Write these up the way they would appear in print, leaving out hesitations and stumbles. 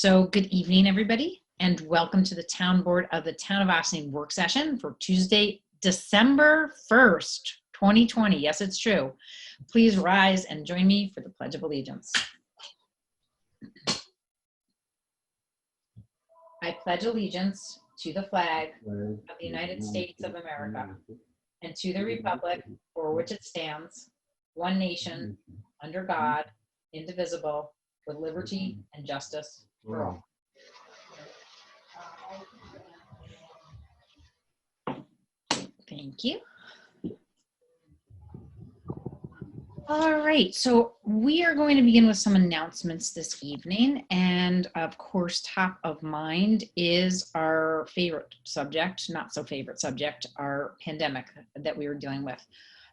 So good evening, everybody, and welcome to the Town Board of the Town of Ossining work session for Tuesday, December 1st, 2020. Yes, it's true. Please rise and join me for the Pledge of Allegiance. I pledge allegiance to the flag of the United States of America and to the republic for which it stands, one nation, under God, indivisible, with liberty and justice for all. Thank you. All right, so we are going to begin with some announcements this evening. And of course, top of mind is our favorite subject, not so favorite subject, our pandemic that we are dealing with.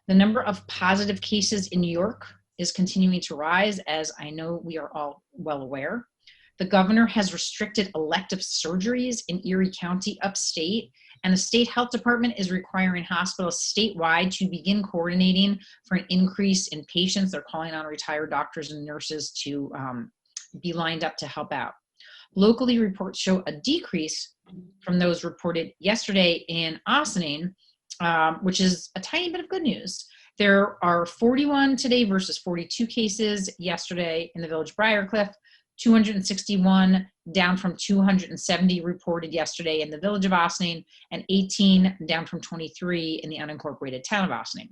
The number of positive cases in New York is continuing to rise, as I know we are all well aware. The governor has restricted elective surgeries in Erie County upstate, and the state health department is requiring hospitals statewide to begin coordinating for an increase in patients. They're calling on retired doctors and nurses to be lined up to help out. Locally, reports show a decrease from those reported yesterday in Ossining, which is a tiny bit of good news. There are 41 today versus 42 cases yesterday in the Village of Briarcliff, 261 down from 270 reported yesterday in the Village of Ossining, and 18 down from 23 in the unincorporated town of Ossining.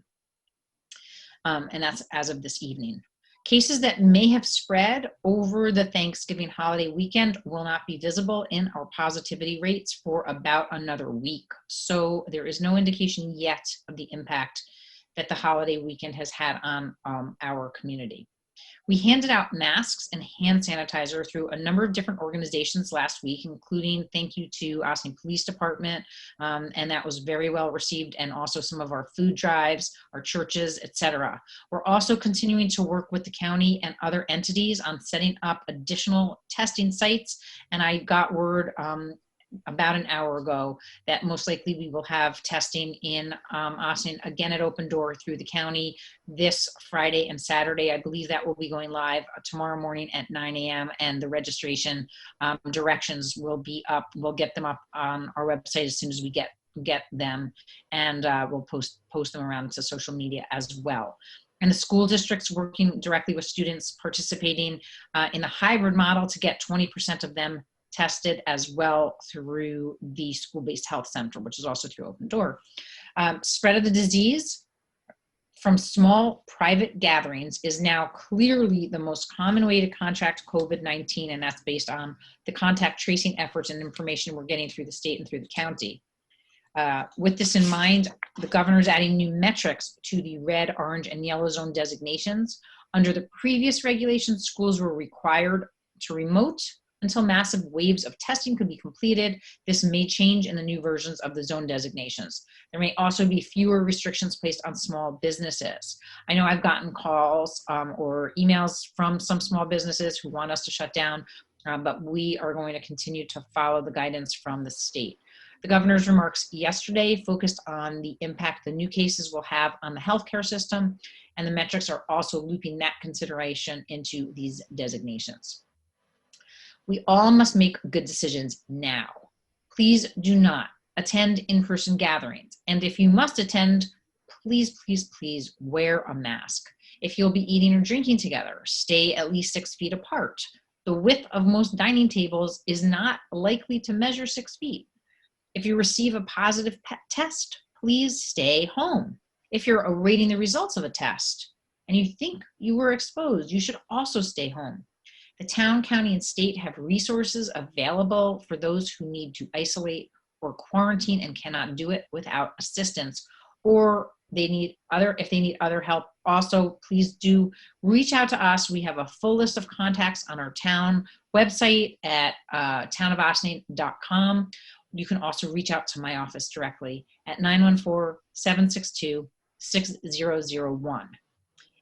And that's as of this evening. Cases that may have spread over the Thanksgiving holiday weekend will not be visible in our positivity rates for about another week. So there is no indication yet of the impact that the holiday weekend has had on our community. We handed out masks and hand sanitizer through a number of different organizations last week, including thank you to Ossining Police Department, and that was very well received, and also some of our food drives, our churches, etc. We're also continuing to work with the county and other entities on setting up additional testing sites, and I got word about an hour ago that most likely we will have testing in Ossining again at Open Door through the county this Friday and Saturday. I believe that will be going live tomorrow morning at 9 a.m. and the registration directions will be up. We'll get them up on our website as soon as we get them, and we'll post them around to social media as well. And the school district's working directly with students participating in the hybrid model to get 20% of them tested as well through the school-based health center, which is also through Open Door. Spread of the disease from small private gatherings is now clearly the most common way to contract COVID-19, and that's based on the contact tracing efforts and information we're getting through the state and through the county. With this in mind, the governor is adding new metrics to the red, orange, and yellow zone designations. Under the previous regulations, schools were required to remote until massive waves of testing could be completed. This may change in the new versions of the zone designations. There may also be fewer restrictions placed on small businesses. I know I've gotten calls or emails from some small businesses who want us to shut down, but we are going to continue to follow the guidance from the state. The governor's remarks yesterday focused on the impact the new cases will have on the healthcare system, and the metrics are also looping that consideration into these designations. We all must make good decisions now. Please do not attend in-person gatherings. And if you must attend, please, please, please wear a mask. If you'll be eating or drinking together, stay at least 6 feet apart. The width of most dining tables is not likely to measure 6 feet. If you receive a positive test, please stay home. If you're awaiting the results of a test and you think you were exposed, you should also stay home. The town, county, and state have resources available for those who need to isolate or quarantine and cannot do it without assistance, or if they need other help. Also, please do reach out to us. We have a full list of contacts on our town website at townofossining.com. You can also reach out to my office directly at 914-762-6001.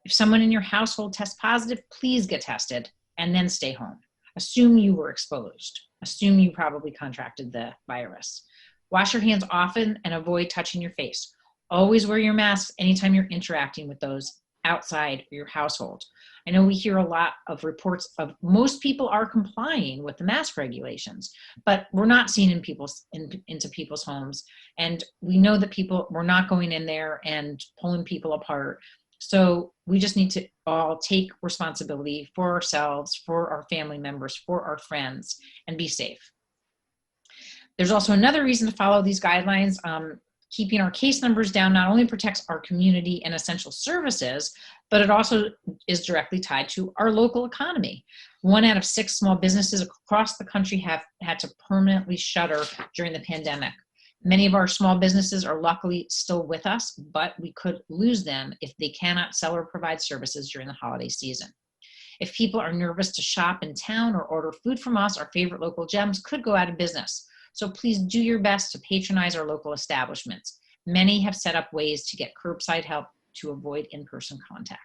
If someone in your household tests positive, please get tested and then stay home. Assume you were exposed. Assume you probably contracted the virus. Wash your hands often and avoid touching your face. Always wear your mask anytime you're interacting with those outside your household. I know we hear a lot of reports of most people are complying with the mask regulations, but we're not seeing into people's homes. And we know that we're not going in there and pulling people apart. So we just need to all take responsibility for ourselves, for our family members, for our friends, and be safe. There's also another reason to follow these guidelines. Keeping our case numbers down not only protects our community and essential services, but it also is directly tied to our local economy. 1 out of 6 small businesses across the country have had to permanently shutter during the pandemic. Many of our small businesses are luckily still with us, but we could lose them if they cannot sell or provide services during the holiday season. If people are nervous to shop in town or order food from us, our favorite local gems could go out of business. So please do your best to patronize our local establishments. Many have set up ways to get curbside help to avoid in-person contact.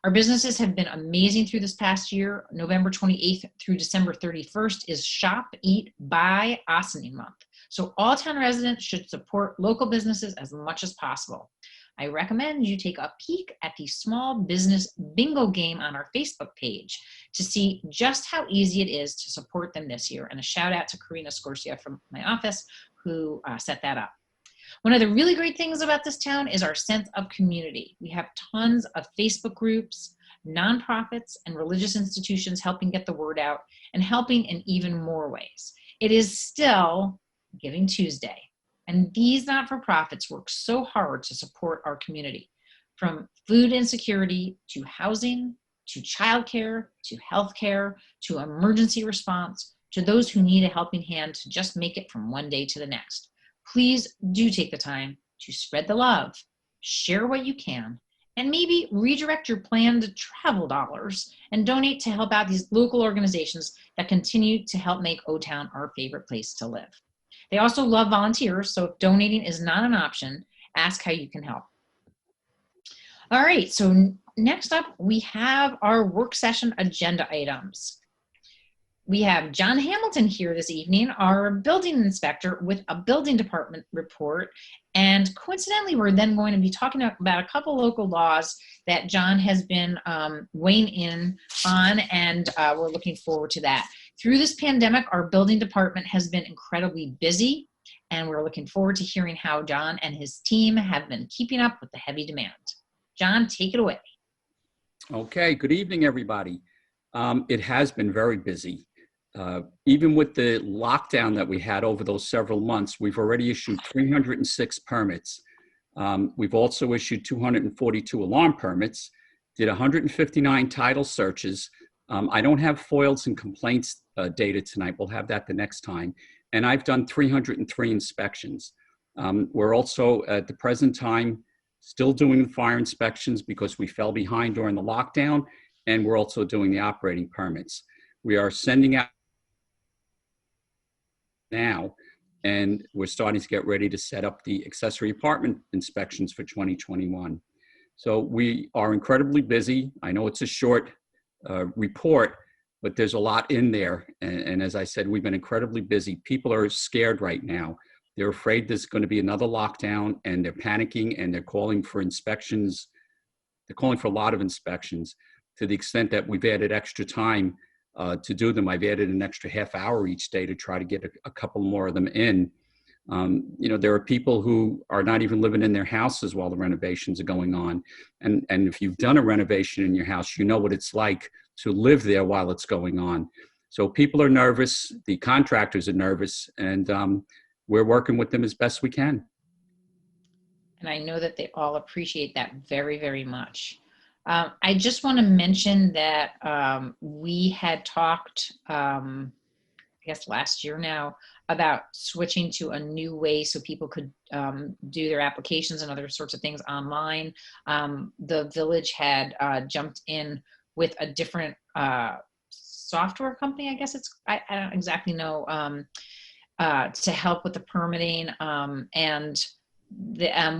Our businesses have been amazing through this past year. November 28th through December 31st is Shop, Eat, Buy Ossining Month. So all town residents should support local businesses as much as possible. I recommend you take a peek at the small business bingo game on our Facebook page to see just how easy it is to support them this year. And a shout out to Karina Scorsia from my office who set that up. One of the really great things about this town is our sense of community. We have tons of Facebook groups, nonprofits, and religious institutions helping get the word out and helping in even more ways. It is still Giving Tuesday. And these not-for-profits work so hard to support our community, from food insecurity to housing, to childcare, to healthcare, to emergency response, to those who need a helping hand to just make it from one day to the next. Please do take the time to spread the love, share what you can, and maybe redirect your planned travel dollars and donate to help out these local organizations that continue to help make O-Town our favorite place to live. They also love volunteers, so if donating is not an option, ask how you can help. All right, so next up, we have our work session agenda items. We have John Hamilton here this evening, our building inspector, with a building department report. And coincidentally, we're then going to be talking about a couple local laws that John has been weighing in on, and we're looking forward to that. Through this pandemic, our building department has been incredibly busy, and we're looking forward to hearing how John and his team have been keeping up with the heavy demand. John, take it away. Okay, good evening, everybody. It has been very busy. Even with the lockdown that we had over those several months, we've already issued 306 permits. We've also issued 242 alarm permits, did 159 title searches. I don't have foils and complaints data tonight. We'll have that the next time. And I've done 303 inspections. We're also, at the present time, still doing the fire inspections because we fell behind during the lockdown, and we're also doing the operating permits. We are sending out now, and we're starting to get ready to set up the accessory apartment inspections for 2021. So we are incredibly busy. I know it's a short report, but there's a lot in there. And as I said, we've been incredibly busy. People are scared right now. They're afraid there's going to be another lockdown, and they're panicking, and they're calling for inspections. They're calling for a lot of inspections, to the extent that we've added extra time to do them. I've added an extra half hour each day to try to get a couple more of them in. You know, there are people who are not even living in their houses while the renovations are going on. And if you've done a renovation in your house, you know what it's like to live there while it's going on. So people are nervous, the contractors are nervous, and we're working with them as best we can. And I know that they all appreciate that very, very much. I just want to mention that we had talked, I guess last year now, about switching to a new way so people could do their applications and other sorts of things online. The village had jumped in with a different software company, I guess I don't exactly know, to help with the permitting. And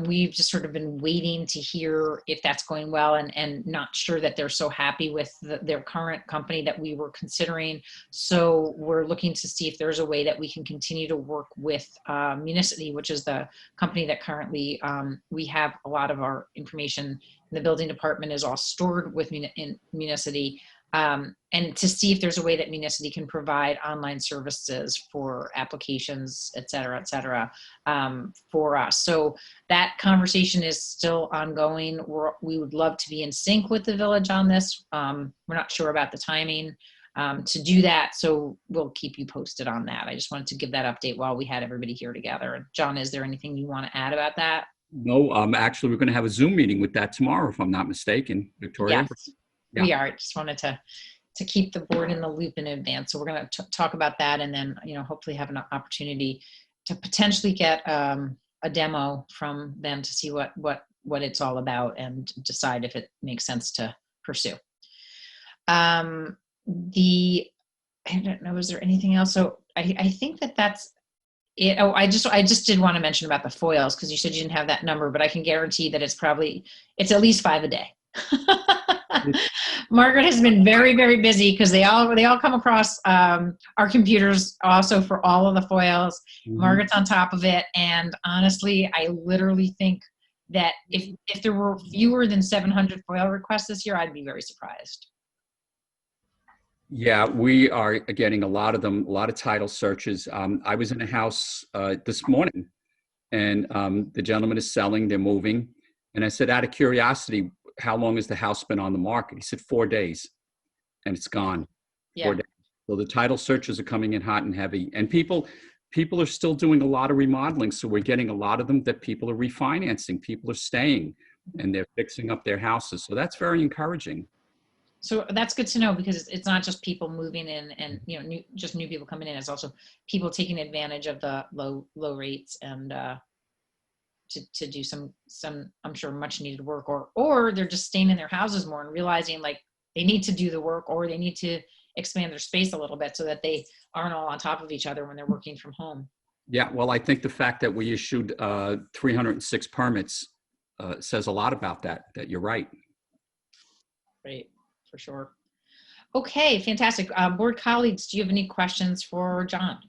we've just sort of been waiting to hear if that's going well, and not sure that they're so happy with their current company that we were considering. So we're looking to see if there's a way that we can continue to work with Municity, which is the company that currently we have a lot of our information in the building department is all stored with in Municity. And to see if there's a way that Municity can provide online services for applications, et cetera, for us. So that conversation is still ongoing. We would love to be in sync with the village on this. We're not sure about the timing to do that, so we'll keep you posted on that. I just wanted to give that update while we had everybody here together. John, is there anything you want to add about that? No, actually, we're going to have a Zoom meeting with that tomorrow, if I'm not mistaken, Victoria. Yes. Yeah. We are. Just wanted to keep the board in the loop in advance. So we're going to talk about that, and then, you know, hopefully have an opportunity to potentially get a demo from them to see what it's all about and decide if it makes sense to pursue. I don't know, is there anything else? So I think that's it. Oh, I just did want to mention about the foils, because you said you didn't have that number, but I can guarantee that it's at least 5 a day. Margaret has been very, very busy because they all come across our computers also for all of the foils. Mm-hmm. Margaret's on top of it, and honestly, I literally think that if there were fewer than 700 foil requests this year, I'd be very surprised. Yeah, we are getting a lot of them, a lot of title searches. I was in a house this morning, and the gentleman is selling, they're moving. And I said, out of curiosity, how long has the house been on the market? He said 4 days, and it's gone. Yeah. 4 days. So the title searches are coming in hot and heavy, and people are still doing a lot of remodeling. So we're getting a lot of them that people are refinancing. People are staying, and they're fixing up their houses. So that's very encouraging. So that's good to know, because it's not just people moving in and, you know, new people coming in. It's also people taking advantage of the low rates and to do some I'm sure much needed work, or they're just staying in their houses more and realizing like they need to do the work, or they need to expand their space a little bit so that they aren't all on top of each other when they're working from home. Yeah, well, I think the fact that we issued 306 permits says a lot about that you're right. Right, for sure. Okay, fantastic. Board colleagues, do you have any questions for John?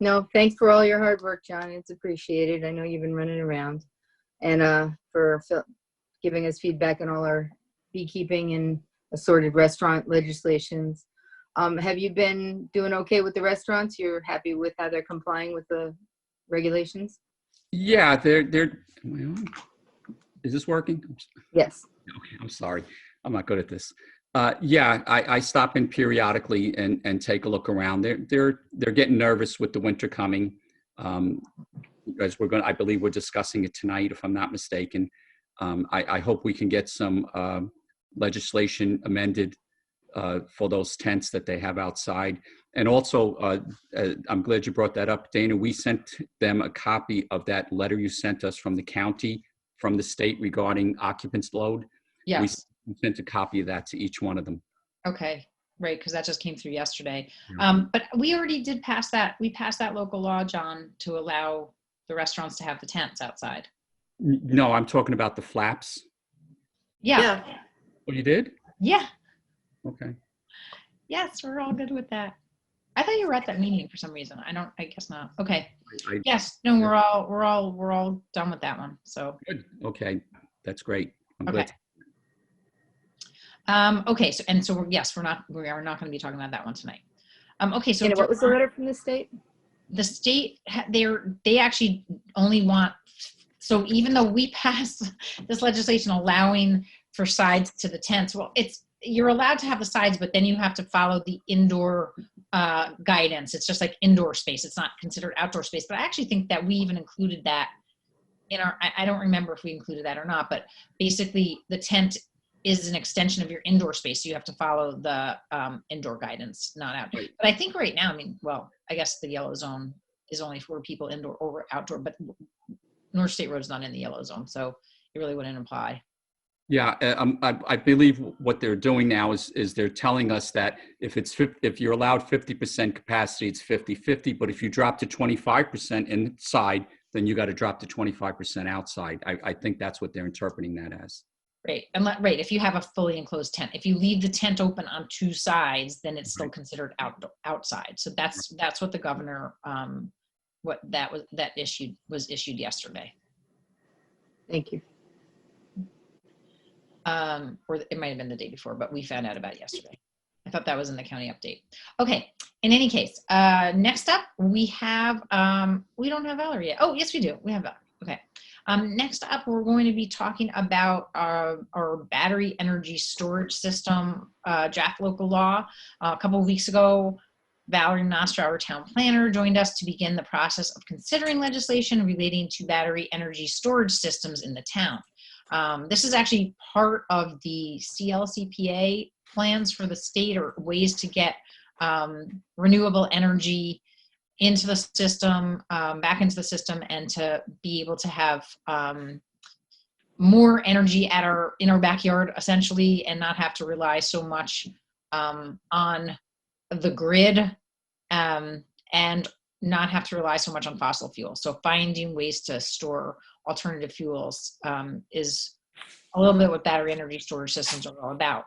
No, thanks for all your hard work, John. It's appreciated. I know you've been running around, and for giving us feedback on all our beekeeping and assorted restaurant legislations. Have you been doing okay with the restaurants? You're happy with how they're complying with the regulations? Yeah, they're. Is this working? Yes. Okay, I'm sorry. I'm not good at this. Yeah, I stop in periodically and take a look around. They're getting nervous with the winter coming, because I believe we're discussing it tonight, if I'm not mistaken. I hope we can get some legislation amended for those tents that they have outside. And also, I'm glad you brought that up, Dana. We sent them a copy of that letter you sent us from the county, from the state, regarding occupants load. Yes. We sent a copy of that to each one of them. Okay, right, because that just came through yesterday. Yeah. But we already did pass that. We passed that local law, John, to allow the restaurants to have the tents outside. No, I'm talking about the flaps. Yeah. Oh, you did? Yeah. Okay. Yes, we're all good with that. I thought you were at that meeting for some reason. I guess not. Okay. Yes. No, we're all done with that one. So. Good. Okay. That's great. I'm okay. Glad. Okay. So we are not going to be talking about that one tonight. Okay. So what was the letter from the state? The state, they actually only want, so even though we passed this legislation allowing for sides to the tents, well, you're allowed to have the sides, but then you have to follow the indoor guidance. It's just like indoor space. It's not considered outdoor space. But I actually think that we even included that in I don't remember if we included that or not, but basically the tent is an extension of your indoor space. So you have to follow the indoor guidance, not outdoor. Right. But I think right now, I guess the yellow zone is only for people indoor or outdoor, but North State Road is not in the yellow zone. So it really wouldn't apply. Yeah, I believe what they're doing now is they're telling us that if you're allowed 50% capacity, it's 50-50. But if you drop to 25% inside, then you got to drop to 25% outside. I think that's what they're interpreting that as. Right. Right. If you have a fully enclosed tent, if you leave the tent open on two sides, then it's still considered outside. So that's what the governor, was issued yesterday. Thank you. Or it might have been the day before, but we found out about it yesterday. I thought that was in the county update. Okay. In any case, next up we have, we don't have Valerie yet. Oh, yes, we do. We have Valerie. Okay. Next up, we're going to be talking about our battery energy storage system draft local law. A couple of weeks ago, Valerie Nostra, our town planner, joined us to begin the process of considering legislation relating to battery energy storage systems in the town. This is actually part of the CLCPA plans for the state, or ways to get renewable energy into the system, back into the system, and to be able to have more energy in our backyard, essentially, and not have to rely so much on the grid, and not have to rely so much on fossil fuels. So finding ways to store alternative fuels is a little bit what battery energy storage systems are all about.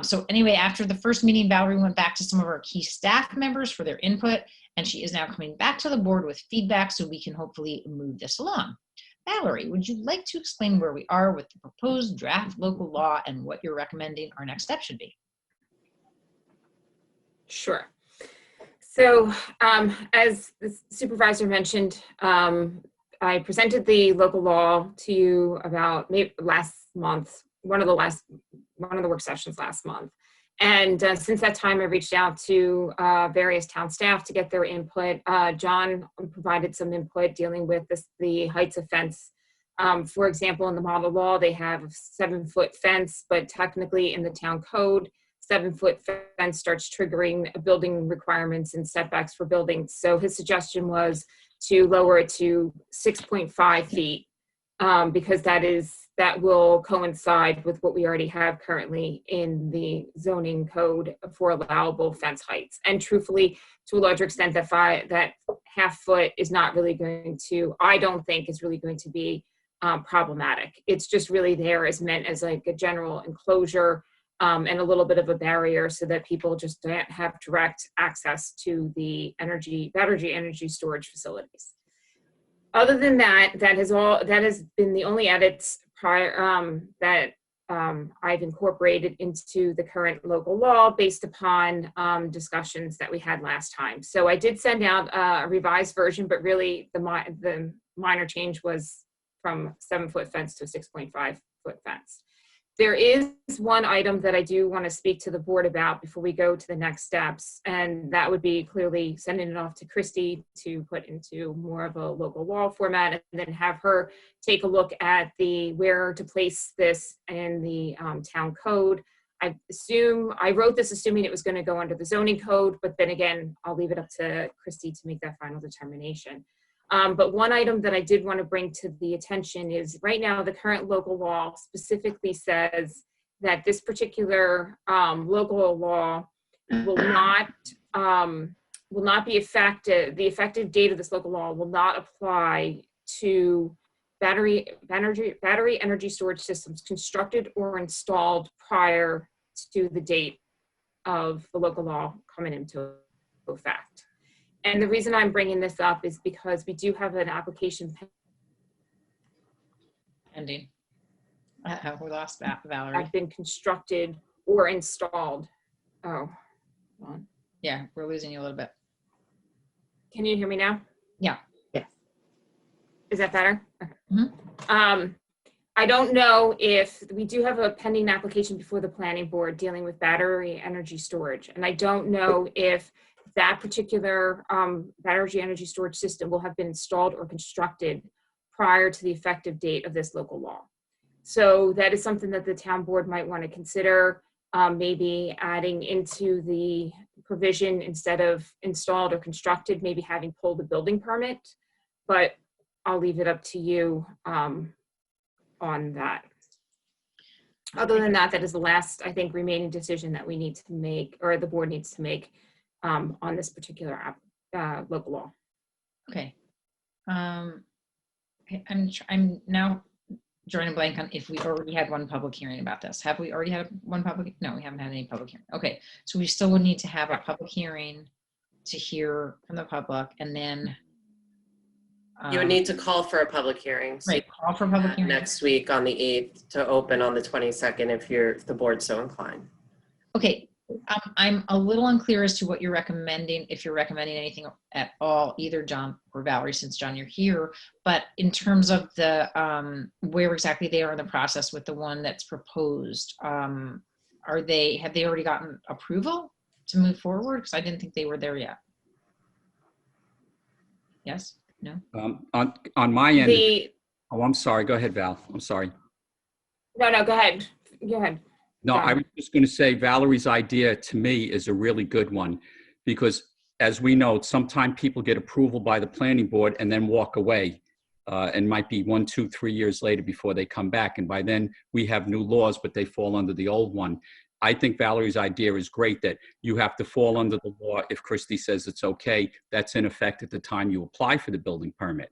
So anyway, after the first meeting, Valerie went back to some of our key staff members for their input, and she is now coming back to the board with feedback so we can hopefully move this along. Valerie, would you like to explain where we are with the proposed draft local law and what you're recommending our next step should be? Sure. So as the supervisor mentioned, I presented the local law to you about maybe last month, one of the work sessions last month. And since that time, I reached out to various town staff to get their input. John provided some input dealing with the heights of fence. For example, in the model law, they have a 7-foot fence, but technically in the town code, 7-foot fence starts triggering building requirements and setbacks for buildings. So his suggestion was to lower it to 6.5 feet because that will coincide with what we already have currently in the zoning code for allowable fence heights. And truthfully, to a larger extent, that half foot is not really going to, I don't think is really going to be problematic. It's just really there as meant as like a general enclosure and a little bit of a barrier so that people just don't have direct access to the battery energy storage facilities. Other than that, that has been the only edits prior that I've incorporated into the current local law based upon discussions that we had last time. So I did send out a revised version, but really the minor change was from 7-foot fence to a 6.5-foot fence. There is one item that I do want to speak to the board about before we go to the next steps, and that would be clearly sending it off to Christy to put into more of a local law format, and then have her take a look at where to place this in the town code. I wrote this assuming it was going to go under the zoning code, but then again, I'll leave it up to Christy to make that final determination. But one item that I did want to bring to the attention is right now the current local law specifically says that this particular local law will not be effective. The effective date of this local law will not apply to battery energy storage systems constructed or installed prior to the date of the local law coming into effect. And the reason I'm bringing this up is because we do have an application pending. We lost Valerie. Have been constructed or installed. Oh, hold on. Yeah, we're losing you a little bit. Can you hear me now? Yeah. Yes. Is that better? Okay. Mm-hmm. I don't know if we do have a pending application before the planning board dealing with battery energy storage. And I don't know if that particular battery energy storage system will have been installed or constructed prior to the effective date of this local law. So that is something that the town board might want to consider, maybe adding into the provision instead of installed or constructed, maybe having pulled a building permit, but I'll leave it up to you on that. Other than that, that is the last, I think, remaining decision that we need to make, or the board needs to make on this particular local law. Okay. I'm now drawing a blank on if we already had one public hearing about this. Have we already had one public? No, we haven't had any public hearing. Okay, so we still would need to have a public hearing to hear from the public, and then You would need to call for a public hearing. So right, call for public hearing. next week on the 8th to open on the 22nd if the board's so inclined. Okay, I'm a little unclear as to what you're recommending, if you're recommending anything at all, either John or Valerie, since John, you're here, but in terms of the, where exactly they are in the process with the one that's proposed, have they already gotten approval to move forward? Because I didn't think they were there yet. Yes? No? On my end, The, oh, I'm sorry. Go ahead, Val. I'm sorry. no, go ahead. Go ahead. No, I was just going to say Valerie's idea to me is a really good one because as we know, sometimes people get approval by the planning board and then walk away and might be 1, 2, 3 years later before they come back. And by then we have new laws, but they fall under the old one. I think Valerie's idea is great that you have to fall under the law. If Christie says it's okay, that's in effect at the time you apply for the building permit.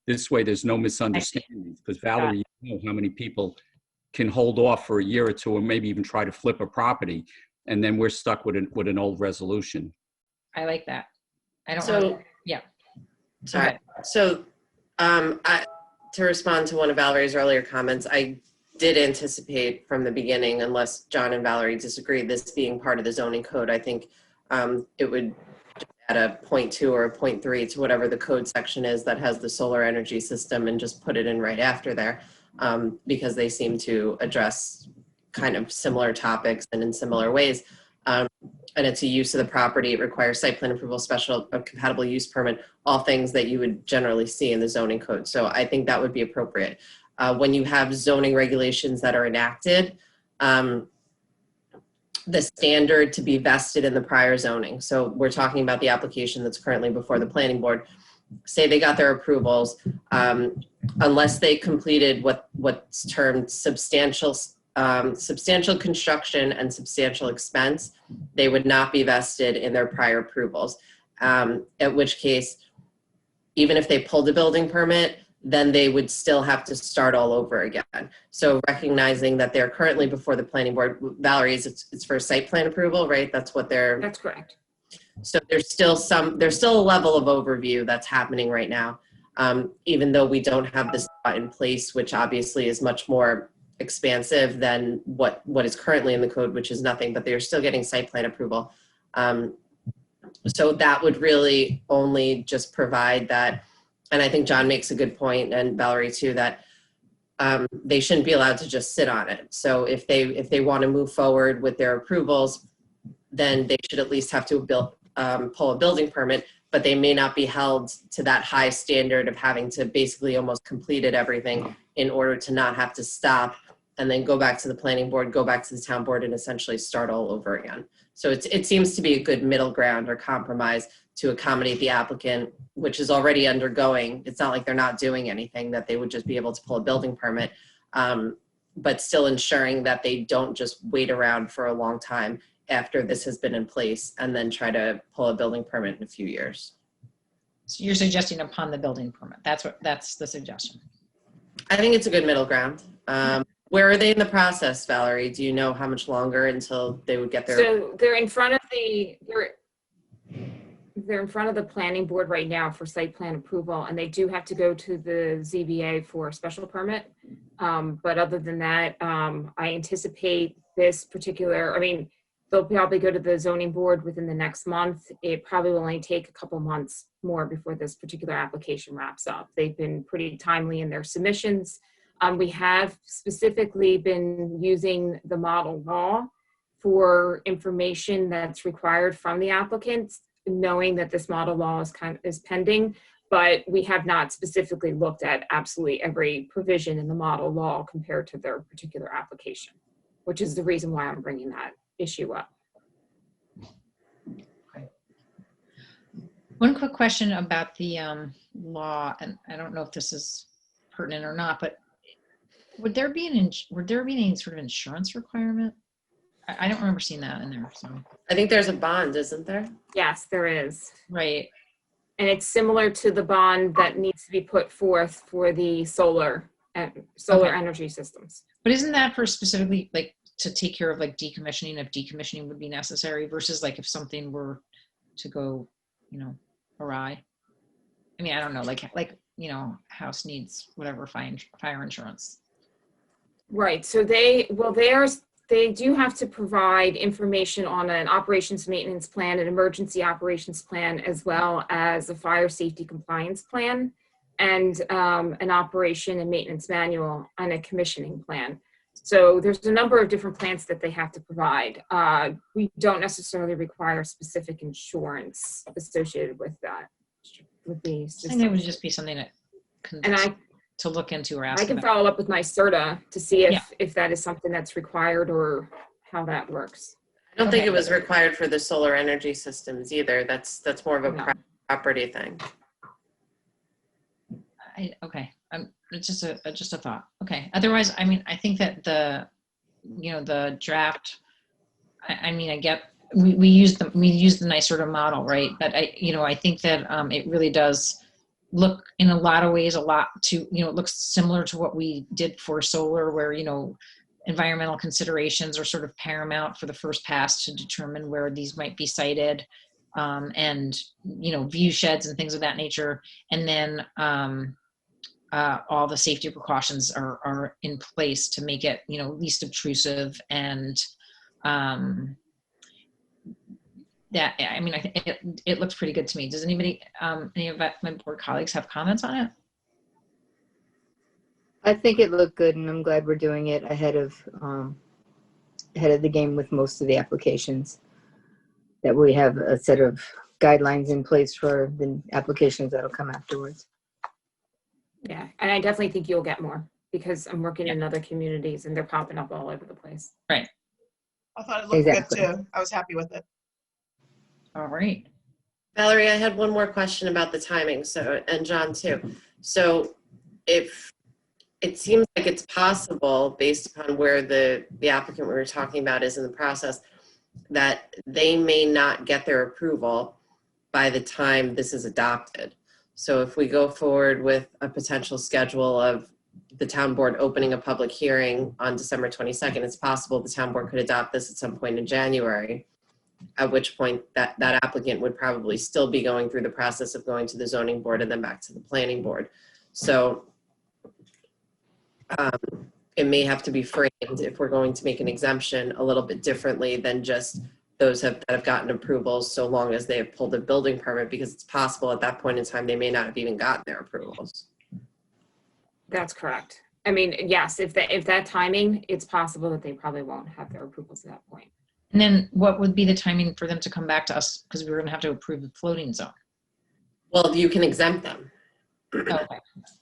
This way, there's no misunderstandings because Valerie, you know how many people can hold off for a year or two or maybe even try to flip a property. And then we're stuck with an old resolution. I like that. I don't So, want, yeah. sorry. Okay. So to respond to one of Valerie's earlier comments, I did anticipate from the beginning, unless John and Valerie disagree, this being part of the zoning code. I think it would add a 0.2 or a 0.3 to whatever the code section is that has the solar energy system and just put it in right after there because they seem to address kind of similar topics and in similar ways. And it's a use of the property. It requires site plan approval, special compatible use permit, all things that you would generally see in the zoning code. So I think that would be appropriate. When you have zoning regulations that are enacted, the standard to be vested in the prior zoning. So we're talking about the application that's currently before the planning board. Say they got their approvals, unless they completed what's termed substantial construction and substantial expense, they would not be vested in their prior approvals. At which case, even if they pulled a building permit, then they would still have to start all over again. So recognizing that they're currently before the planning board, Valerie, it's for site plan approval, right? That's what they're. That's correct. So there's still a level of overview that's happening right now, even though we don't have this in place, which obviously is much more expansive than what is currently in the code, which is nothing, but they're still getting site plan approval. So that would really only just provide that. And I think John makes a good point, and Valerie too, that they shouldn't be allowed to just sit on it. So if they want to move forward with their approvals, then they should at least have to pull a building permit, but they may not be held to that high standard of having to basically almost completed everything in order to not have to stop and then go back to the planning board, go back to the town board, and essentially start all over again. So it seems to be a good middle ground or compromise to accommodate the applicant, which is already undergoing. It's not like they're not doing anything, that they would just be able to pull a building permit, but still ensuring that they don't just wait around for a long time after this has been in place and then try to pull a building permit in a few years. So you're suggesting upon the building permit. That's the suggestion. I think it's a good middle ground. Where are they in the process, Valerie? Do you know how much longer until they would get their? So they're in front of they're in front of the planning board right now for site plan approval, and they do have to go to the ZBA for a special permit. But other than that, I anticipate this particular, they'll probably go to the zoning board within the next month. It probably will only take a couple months more before this particular application wraps up. They've been pretty timely in their submissions. We have specifically been using the model law for information that's required from the applicants, knowing that this model law is pending, but we have not specifically looked at absolutely every provision in the model law compared to their particular application, which is the reason why I'm bringing that issue up. One quick question about the law, and I don't know if this is pertinent or not, but Would there be any sort of insurance requirement? I don't remember seeing that in there. So. I think there's a bond, isn't there? Yes, there is. Right. And it's similar to the bond that needs to be put forth for the solar Okay. energy systems. But isn't that for specifically like to take care of like decommissioning if decommissioning would be necessary versus like if something were to go, awry? I mean, I don't know, like, house needs whatever fire insurance. Right. So they do have to provide information on an operations maintenance plan, an emergency operations plan, as well as a fire safety compliance plan, and an operation and maintenance manual and a commissioning plan. So there's a number of different plans that they have to provide. We don't necessarily require specific insurance associated with that. With the I system. think it would just be something that to look into or ask I can about. follow up with NYSERDA to see Yeah. if that is something that's required or how that works. I don't think Okay. it was required for the solar energy systems either. That's more of a No. property thing. Okay. It's just a thought. Okay. Otherwise, I mean, I think that the draft, I get, we use the NYSERDA model, right? But I think that it really does look in a lot of ways it looks similar to what we did for solar, where, environmental considerations are sort of paramount for the first pass to determine where these might be sited, and, view sheds and things of that nature. And then all the safety precautions are in place to make it, least obtrusive and, that, I mean, I think it looks pretty good to me. Does anybody, any of my board colleagues have comments on it? I think it looked good, and I'm glad we're doing it ahead of the game with most of the applications. That we have a set of guidelines in place for the applications that'll come afterwards. Yeah, and I definitely think you'll get more because I'm working in other communities and they're popping up all over the place. Right. I thought it looked Exactly. good too. I was happy with it. All right. Valerie, I had one more question about the timing. So, and John too. So if it seems like it's possible based upon where the applicant we were talking about is in the process, that they may not get their approval by the time this is adopted. So if we go forward with a potential schedule of the town board opening a public hearing on December 22nd, it's possible the town board could adopt this at some point in January, at which point that applicant would probably still be going through the process of going to the zoning board and then back to the planning board. So it may have to be framed, if we're going to make an exemption, a little bit differently than just those that have gotten approvals, so long as they have pulled a building permit, because it's possible at that point in time they may not have even gotten their approvals. That's correct. I mean, yes, if that timing, it's possible that they probably won't have their approvals at that point. And then what would be the timing for them to come back to us? Because we were going to have to approve the floating zone. Well, you can exempt them. Okay.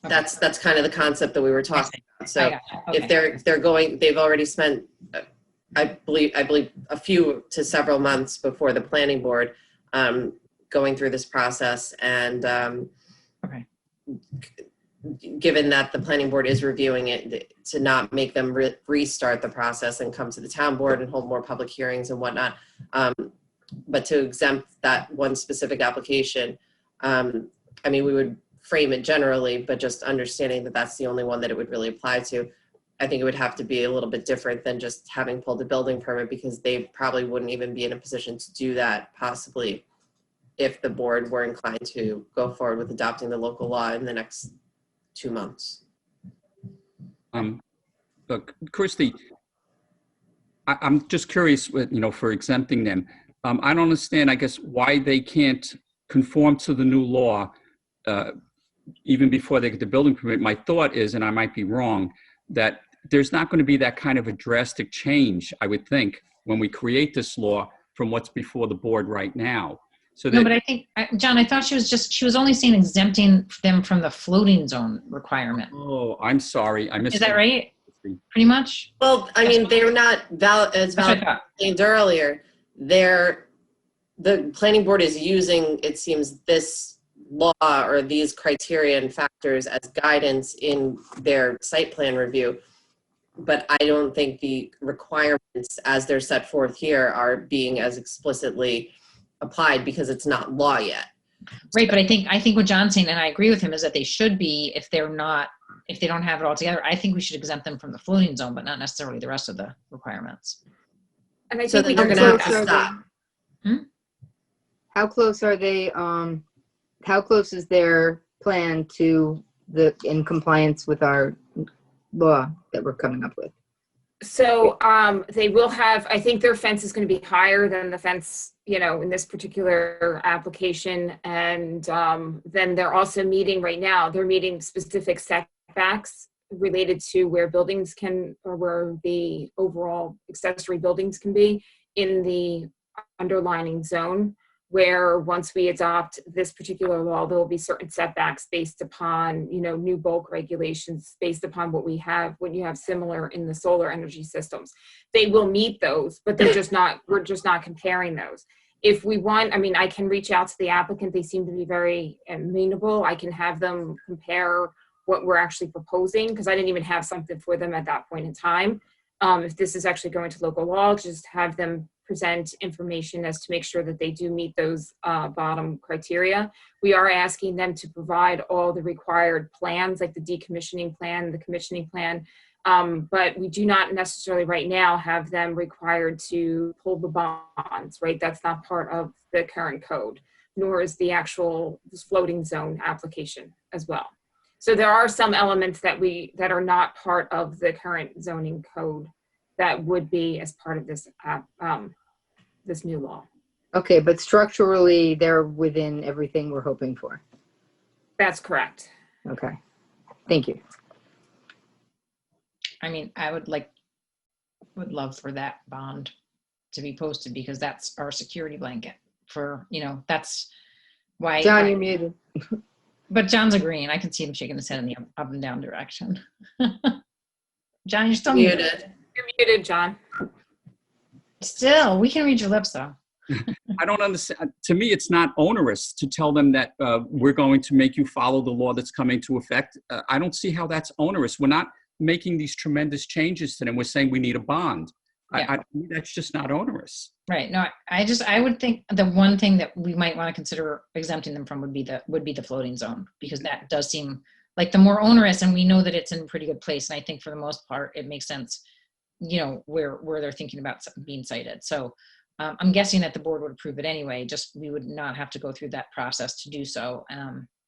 That's kind of the concept that we were talking about. So Okay. if they're going, they've already spent, I believe a few to several months before the planning board going through this process, and Okay. given that the planning board is reviewing it, to not make them restart the process and come to the town board and hold more public hearings and whatnot, but to exempt that one specific application, I mean, we would frame it generally, but just understanding that that's the only one that it would really apply to. I think it would have to be a little bit different than just having pulled a building permit, because they probably wouldn't even be in a position to do that possibly if the board were inclined to go forward with adopting the local law in the next 2 months. But Christy, I'm just curious, for exempting them. I don't understand, I guess, why they can't conform to the new law even before they get the building permit. My thought is, and I might be wrong, that there's not going to be that kind of a drastic change, I would think, when we create this law from what's before the board right now. So No, but I think, John, I thought she was only saying exempting them from the floating zone requirement. Oh, I'm sorry. I missed Is that right? Pretty much? Well, I mean, they're not as That's what I valid thought. explained earlier. The planning board is using, it seems, this law or these criteria and factors as guidance in their site plan review. but I don't think the requirements as they're set forth here are being as explicitly applied because it's not law yet. Right, but I think what John's saying, and I agree with him, is that they should be if they don't have it all together. I think we should exempt them from the floating zone, but not necessarily the rest of the requirements. And I So think we then they're don't gonna do have to that. stop. How close are they, how close is their plan to in compliance with our law that we're coming up with? So they will have, I think their fence is going to be higher than the fence, in this particular application. And then they're also meeting right now, they're meeting specific setbacks related to where buildings can, or where the overall accessory buildings can be in the underlining zone, where once we adopt this particular law, there will be certain setbacks based upon, new bulk regulations based upon what you have similar in the solar energy systems. They will meet those, but we're just not comparing those. If we want, I can reach out to the applicant. They seem to be very amenable. I can have them compare what we're actually proposing, because I didn't even have something for them at that point in time. If this is actually going to local law, just have them present information as to make sure that they do meet those bottom criteria. We are asking them to provide all the required plans, like the decommissioning plan, the commissioning plan, but we do not necessarily right now have them required to pull the bonds, right? That's not part of the current code, nor is the actual floating zone application as well. So there are some elements that are not part of the current zoning code that would be as part of this this new law. Okay, but structurally, they're within everything we're hoping for. That's correct. Okay, thank you. I would love for that bond to be posted, because that's our security blanket for, that's why. John, you're muted. But John's agreeing. I can see him shaking his head in the up and down direction. John, you're still muted. You're muted, John. Still, we can read your lips though. I don't understand. To me, it's not onerous to tell them that we're going to make you follow the law that's coming to effect. I don't see how that's onerous. We're not making these tremendous changes to them. We're saying we need a bond. Yeah. That's just not onerous. Right. No, I would think the one thing that we might want to consider exempting them from would be the floating zone, because that does seem like the more onerous, and we know that it's in a pretty good place. And I think for the most part, it makes sense, where they're thinking about being sited. So I'm guessing that the board would approve it anyway, just we would not have to go through that process to do so.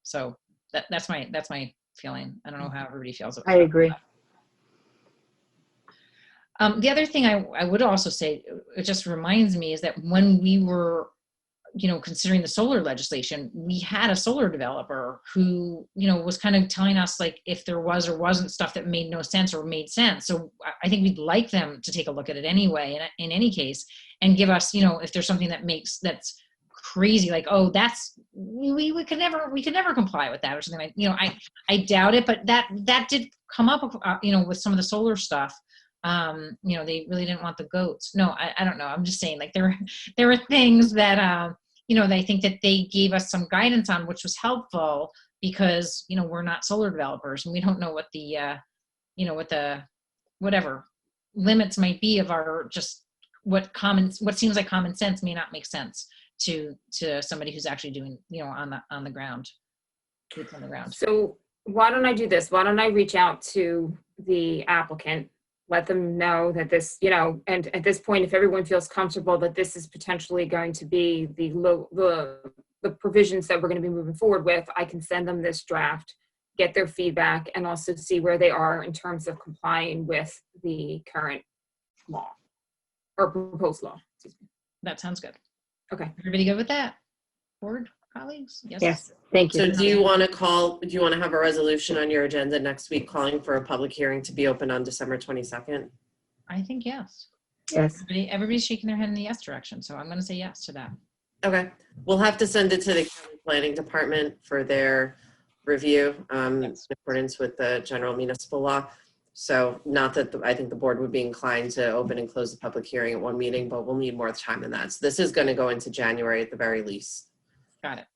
So that's my feeling. I don't know how everybody feels about I agree. that. The other thing I would also say, it just reminds me, is that when we were, considering the solar legislation, we had a solar developer who, was kind of telling us like if there was or wasn't stuff that made no sense or made sense. So I think we'd like them to take a look at it anyway, in any case, and give us, if there's something that's crazy, like, oh, that's we could never comply with that or something like, I doubt it, but that did come up, with some of the solar stuff. They really didn't want the goats. No, I don't know. I'm just saying, like, there were things that, they think that they gave us some guidance on, which was helpful because, we're not solar developers and we don't know what the, what the, whatever limits might be of our, just what seems like common sense may not make sense to somebody who's actually doing, on the ground. Boots on the ground. So why don't I do this? Why don't I reach out to the applicant, let them know that this, and at this point, if everyone feels comfortable that this is potentially going to be the provisions that we're going to be moving forward with, I can send them this draft, get their feedback, and also see where they are in terms of complying with the current law or proposed law. Excuse me. That sounds good. Okay. Everybody good with that? Board colleagues? Yes, thank you. So do you want to have a resolution on your agenda next week calling for a public hearing to be open on December 22nd? I think yes. Yes. Everybody's shaking their head in the yes direction, so I'm going to say yes to that. Okay. We'll have to send it to the county planning department for their review in accordance with the general municipal law. So not that I think the board would be inclined to open and close the public hearing at one meeting, but we'll need more time than that. So this is going to go into January at the very least. Got it.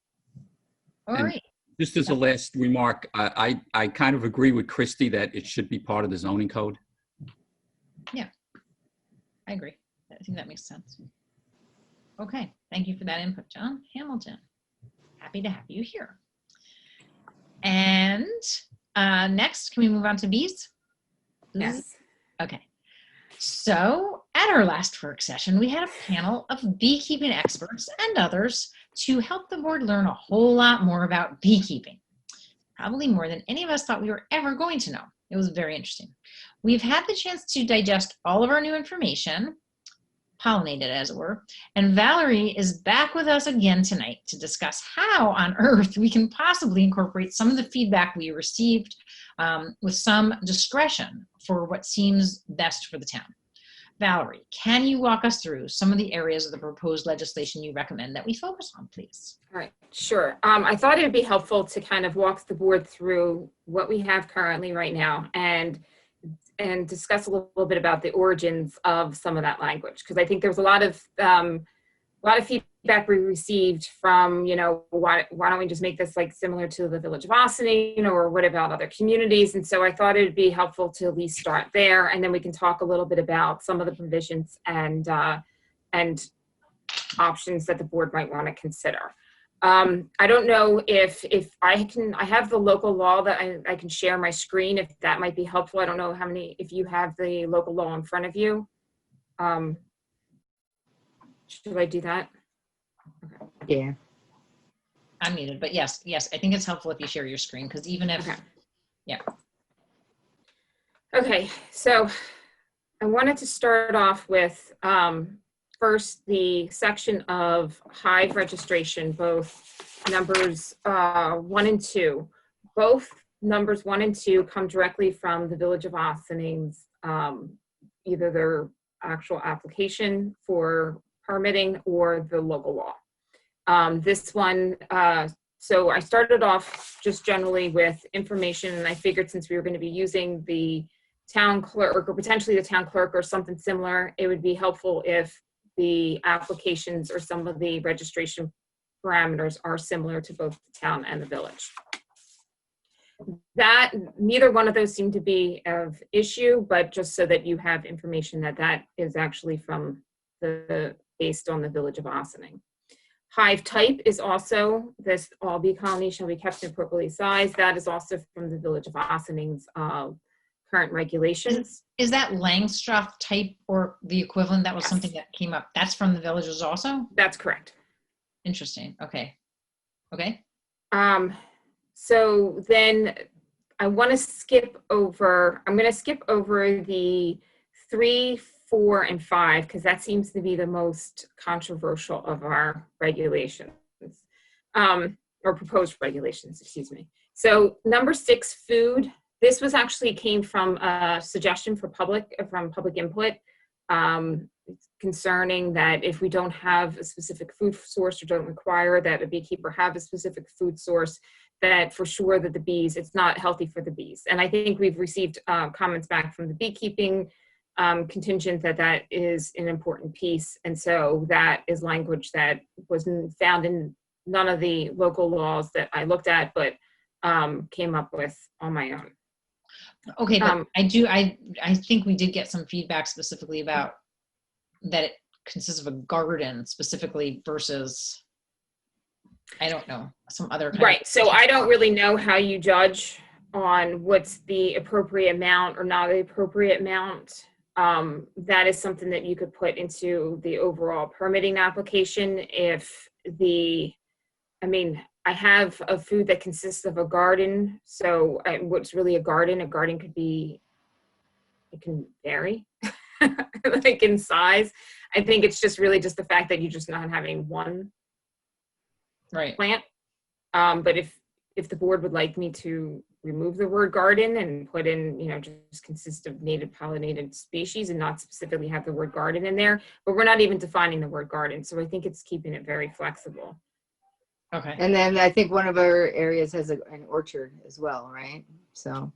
All And right. Just as a last remark, I kind of agree with Christy that it should be part of the zoning code. I agree. I think that makes sense. Okay, thank you for that input, John Hamilton. Happy to have you here. And next, can we move on to bees? Yes. Okay. So at our last work session, we had a panel of beekeeping experts and others to help the board learn a whole lot more about beekeeping. Probably more than any of us thought we were ever going to know. It was very interesting. We've had the chance to digest all of our new information, pollinated as it were, and Valerie is back with us again tonight to discuss how on earth we can possibly incorporate some of the feedback we received with some discretion for what seems best for the town. Valerie, can you walk us through some of the areas of the proposed legislation you recommend that we focus on, please? All right, sure. I thought it would be helpful to kind of walk the board through what we have currently right now and discuss a little bit about the origins of some of that language, because I think there's a lot of feedback we received from, you know, why don't we just make this like similar to the Village of Ossining, or what about other communities? And so I thought it would be helpful to at least start there, and then we can talk a little bit about some of the provisions and options that the board might want to consider. I don't know if I have the local law that I can share my screen, if that might be helpful. I don't know if you have the local law in front of you. Should I do that? Okay. Yeah. I'm muted, but yes, I think it's helpful if you share your screen, because even if, Okay. yeah. Okay, so I wanted to start off with first the section of hive registration, both numbers 1 and 2. Both numbers 1 and 2 come directly from the Village of Ossining's, either their actual application for permitting or the local law. This one, so I started off just generally with information, and I figured since we were going to be using the town clerk or potentially the town clerk or something similar, it would be helpful if the applications or some of the registration parameters are similar to both the town and the village. That neither one of those seem to be of issue, but just so that you have information that is actually from based on the Village of Ossining. Hive type is also this: all bee colonies shall be kept appropriately sized. That is also from the Village of Ossining's current regulations. Is that Langstroth type or the equivalent? That was something that came up. That's from the villages also? That's correct. Interesting. Okay. Okay. So then I want to skip over, I'm going to skip over the 3, 4, and 5, because that seems to be the most controversial of our regulations, or proposed regulations, excuse me. So number 6, food. This was actually came from a suggestion from public input, concerning that if we don't have a specific food source or don't require that a beekeeper have a specific food source, that for sure that the bees, it's not healthy for the bees. And I think we've received comments back from the beekeeping contingent that is an important piece. And so that is language that was found in none of the local laws that I looked at, but came up with on my own. Okay, but I think we did get some feedback specifically about that it consists of a garden specifically versus, I don't know, some other kind Right. So I don't really know how you judge on what's the appropriate amount or not the appropriate amount. That is something that you could put into the overall permitting application. I have a food that consists of a garden. So what's really a garden? A garden could be, it can vary like in size. I think it's just really just the fact that you're just not having one plant. But if the board would like me to remove the word garden and put in, just consist of native pollinated species and not specifically have the word garden in there, but we're not even defining the word garden. So I think it's keeping it very flexible. Okay. And then I think one of our areas has an orchard as well, right? So.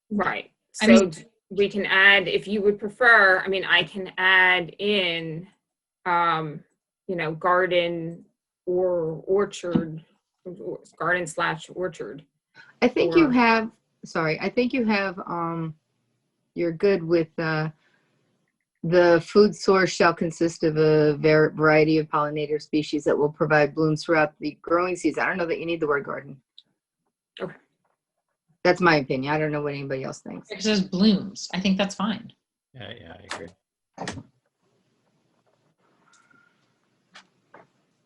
Right. So we can add, if you would prefer, I can add in, garden or orchard, garden/orchard. I think you have you're good with the food source shall consist of a variety of pollinator species that will provide blooms throughout the growing season. I don't know that you need the word garden. Okay. That's my opinion. I don't know what anybody else thinks. It says blooms. I think that's fine. Yeah, I agree.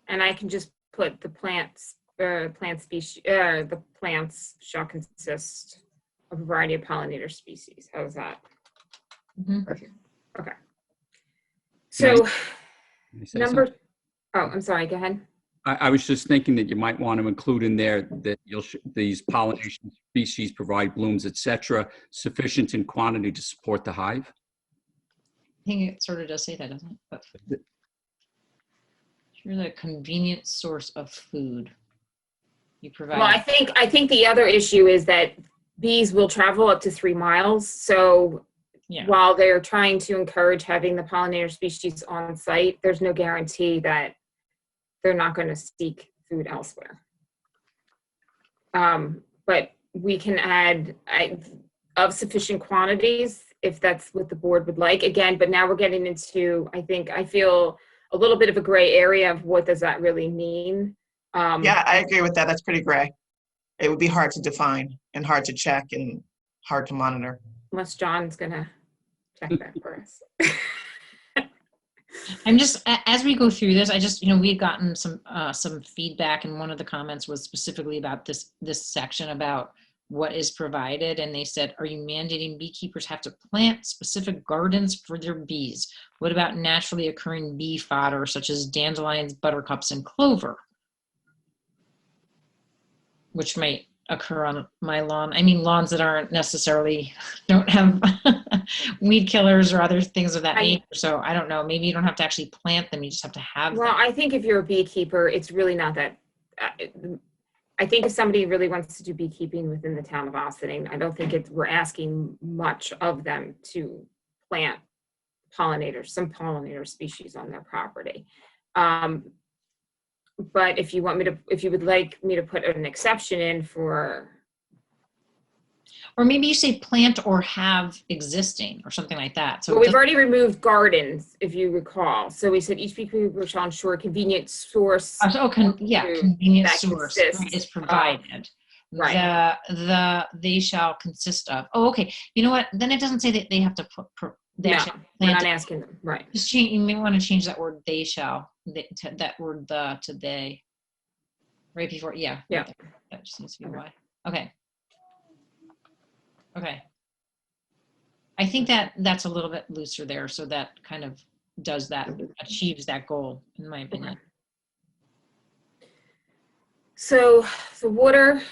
And I can just put the plants, plant species, the plants shall consist of a variety of pollinator species. How's that? Mhm. Perfect. Okay. Can So Can I say number, something? oh, I'm sorry, go ahead. I was just thinking that you might want to include in there that these pollination species provide blooms, etc., sufficient in quantity to support the hive. I think it sort of does say that, doesn't it? But you're the convenient source of food. You provide. Well, I think the other issue is that bees will travel up to 3 miles. So Yeah. while they're trying to encourage having the pollinator species on site, there's no guarantee that they're not going to seek food elsewhere. But we can add of sufficient quantities if that's what the board would like. Again, but now we're getting into, I feel a little bit of a gray area of what does that really mean. Yeah, I agree with that. That's pretty gray. It would be hard to define and hard to check and hard to monitor. Unless John's going to check that for us. I'm just, as we go through this, I just, we had gotten some feedback, and one of the comments was specifically about this section about what is provided. And they said, are you mandating beekeepers have to plant specific gardens for their bees? What about naturally occurring bee fodder, such as dandelions, buttercups, and clover, which might occur on my lawn? I mean, lawns that aren't necessarily, don't have weed killers or other things of that nature. So I don't know, maybe you don't have to actually plant them, you just have to have Well, them. I think if you're a beekeeper, it's really not that. I think if somebody really wants to do beekeeping within the town of Austining, I don't think we're asking much of them to plant pollinators, some pollinator species on their property. But if you would like me to put an exception in for, Or maybe you say plant or have existing or something like that. So well, it we've doesn't- already removed gardens, if you recall. So we said each beekeeper shall ensure a convenient source. yeah, food convenient that source consists is provided. right. They shall consist of. Oh, okay. You know what? Then it doesn't say that they have to put. They No, actually we're plant not it. asking them, right. Just change. You may want to change that word "they shall." That word "the" to "they." Right before, yeah. Yeah. Right there. That just needs to be why. Okay. Okay. I think that's a little bit looser there, so that kind of does that, achieves that goal, in my opinion. So the water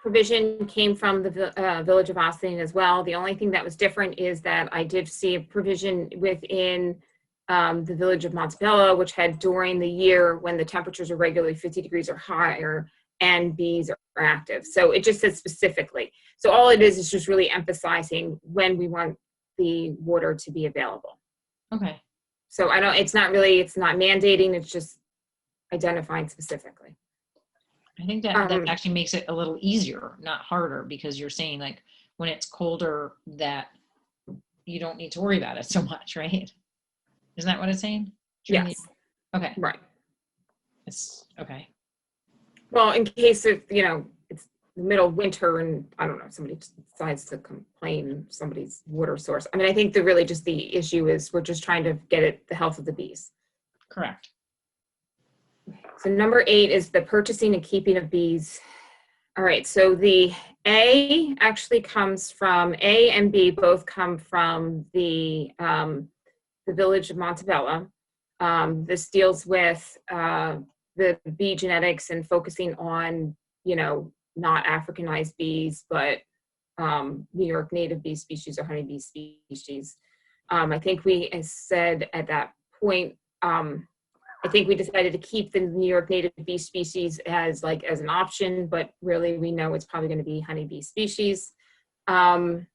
provision came from the Village of Austining as well. The only thing that was different is that I did see a provision within the Village of Montebello, which had during the year when the temperatures are regularly 50 degrees or higher and bees are active. So it just says specifically. So all it is just really emphasizing when we want the water to be available. Okay. So it's not mandating, it's just identifying specifically. I think that actually makes it a little easier, not harder, because you're saying like when it's colder that you don't need to worry about it so much, right? Isn't that what it's saying? Yes. Okay. Right. It's okay. Well, in case of, it's the middle of winter and I don't know, somebody decides to complain somebody's water source. I mean, I think the issue is we're just trying to get the health of the bees. Correct. So number 8 is the purchasing and keeping of bees. All right, so the A actually comes from, A and B both come from the Village of Montebello. This deals with the bee genetics and focusing on, not Africanized bees, but New York native bee species or honeybee species. I think we said at that point, I think we decided to keep the New York native bee species as an option, but really we know it's probably going to be honeybee species. And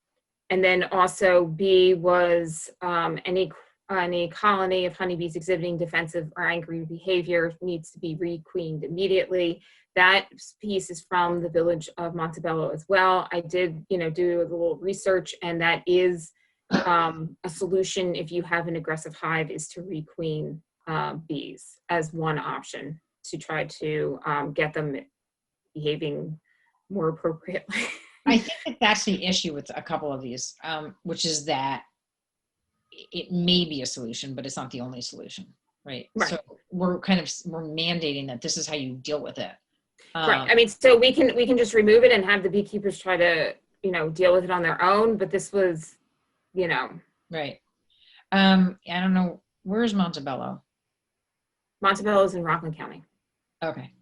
then also B was any any colony of honeybees exhibiting defensive or angry behavior needs to be requeened immediately. That piece is from the Village of Montebello as well. I did, do a little research, and that is a solution if you have an aggressive hive, is to requeen bees as one option to try to get them behaving more appropriately. I think that that's the issue with a couple of these, which is that it may be a solution, but it's not the only solution, right? Right. So we're mandating that this is how you deal with it. Right. I mean, so we can just remove it and have the beekeepers try to, deal with it on their own. But this was, Right. I don't know. Where's Montebello? Montebello is in Rockland County. Okay.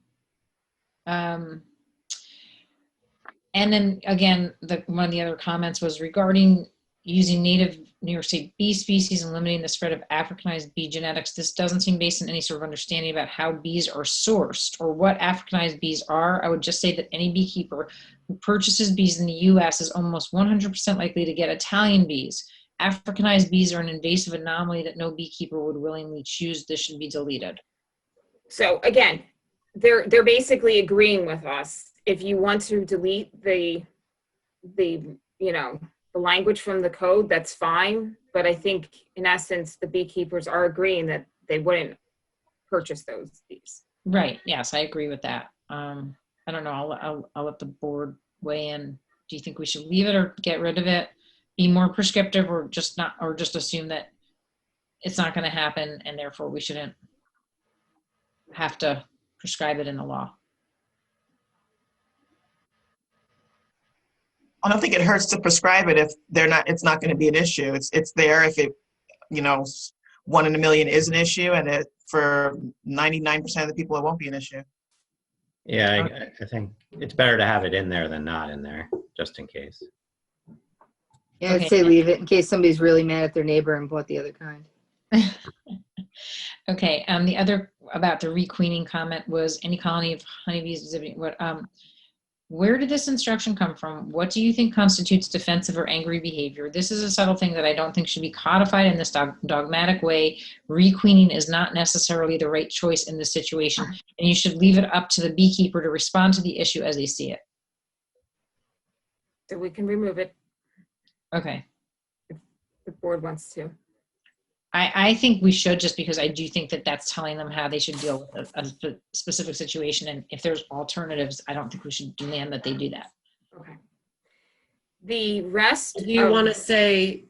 And then again, one of the other comments was regarding using native New York State bee species and limiting the spread of Africanized bee genetics. This doesn't seem based on any sort of understanding about how bees are sourced or what Africanized bees are. I would just say that any beekeeper who purchases bees in the US is almost 100% likely to get Italian bees. Africanized bees are an invasive anomaly that no beekeeper would willingly choose. This should be deleted. So again, they're basically agreeing with us. If you want to delete the language from the code, that's fine. But I think in essence, the beekeepers are agreeing that they wouldn't purchase those bees. Right. Yes, I agree with that. I don't know. I'll let the board weigh in. Do you think we should leave it or get rid of it? Be more prescriptive, or just not, or just assume that it's not going to happen and therefore we shouldn't have to prescribe it in the law? I don't think it hurts to prescribe it if it's not going to be an issue. It's there if it, 1 in a million is an issue, and for 99% of the people, it won't be an issue. Yeah, I think it's better to have it in there than not in there, just in case. Yeah, Okay. I'd say leave it in case somebody's really mad at their neighbor and bought the other kind. Okay. The other about the requeening comment was any colony of honeybees exhibiting what, where did this instruction come from? What do you think constitutes defensive or angry behavior? This is a subtle thing that I don't think should be codified in this dogmatic way. Requeening is not necessarily the right choice in this situation, and you should leave it up to the beekeeper to respond to the issue as they see it. So we can remove it Okay. if the board wants to. I think we should, just because I do think that that's telling them how they should deal with a specific situation. And if there's alternatives, I don't think we should demand that they do that. Okay. The rest. Do you want to say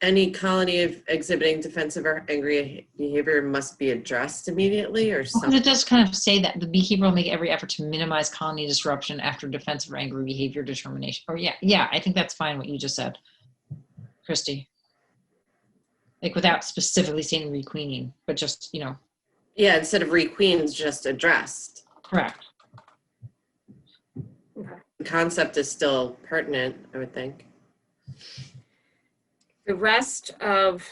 any colony of exhibiting defensive or angry behavior must be addressed immediately, or Because something? it does kind of say that the beekeeper will make every effort to minimize colony disruption after defensive or angry behavior determination. Or yeah, I think that's fine what you just said, Christy. Like without specifically saying requeening, but just, Yeah, instead of requeens, just addressed. correct. Okay. The concept is still pertinent, I would think. The rest of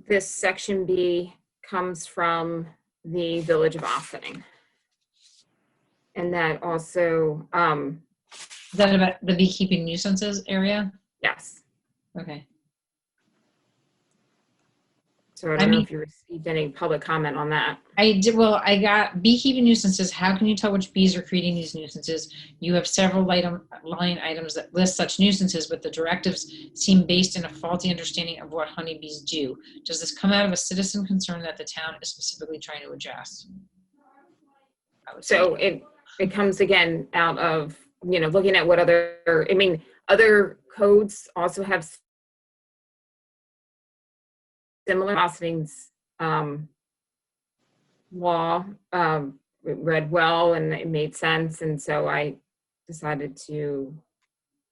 this section B comes from the Village of Ossining. And that also, Is that about the beekeeping nuisances area? yes. Okay. So I don't know if you received any public comment on that. I did. Well, I got beekeeping nuisances. How can you tell which bees are creating these nuisances? You have several line items that list such nuisances, but the directives seem based in a faulty understanding of what honeybees do. Does this come out of a citizen concern that the town is specifically trying to address? So it comes again out of, looking at what other codes also have similar Ossing's law, read well, and it made sense. And so I decided to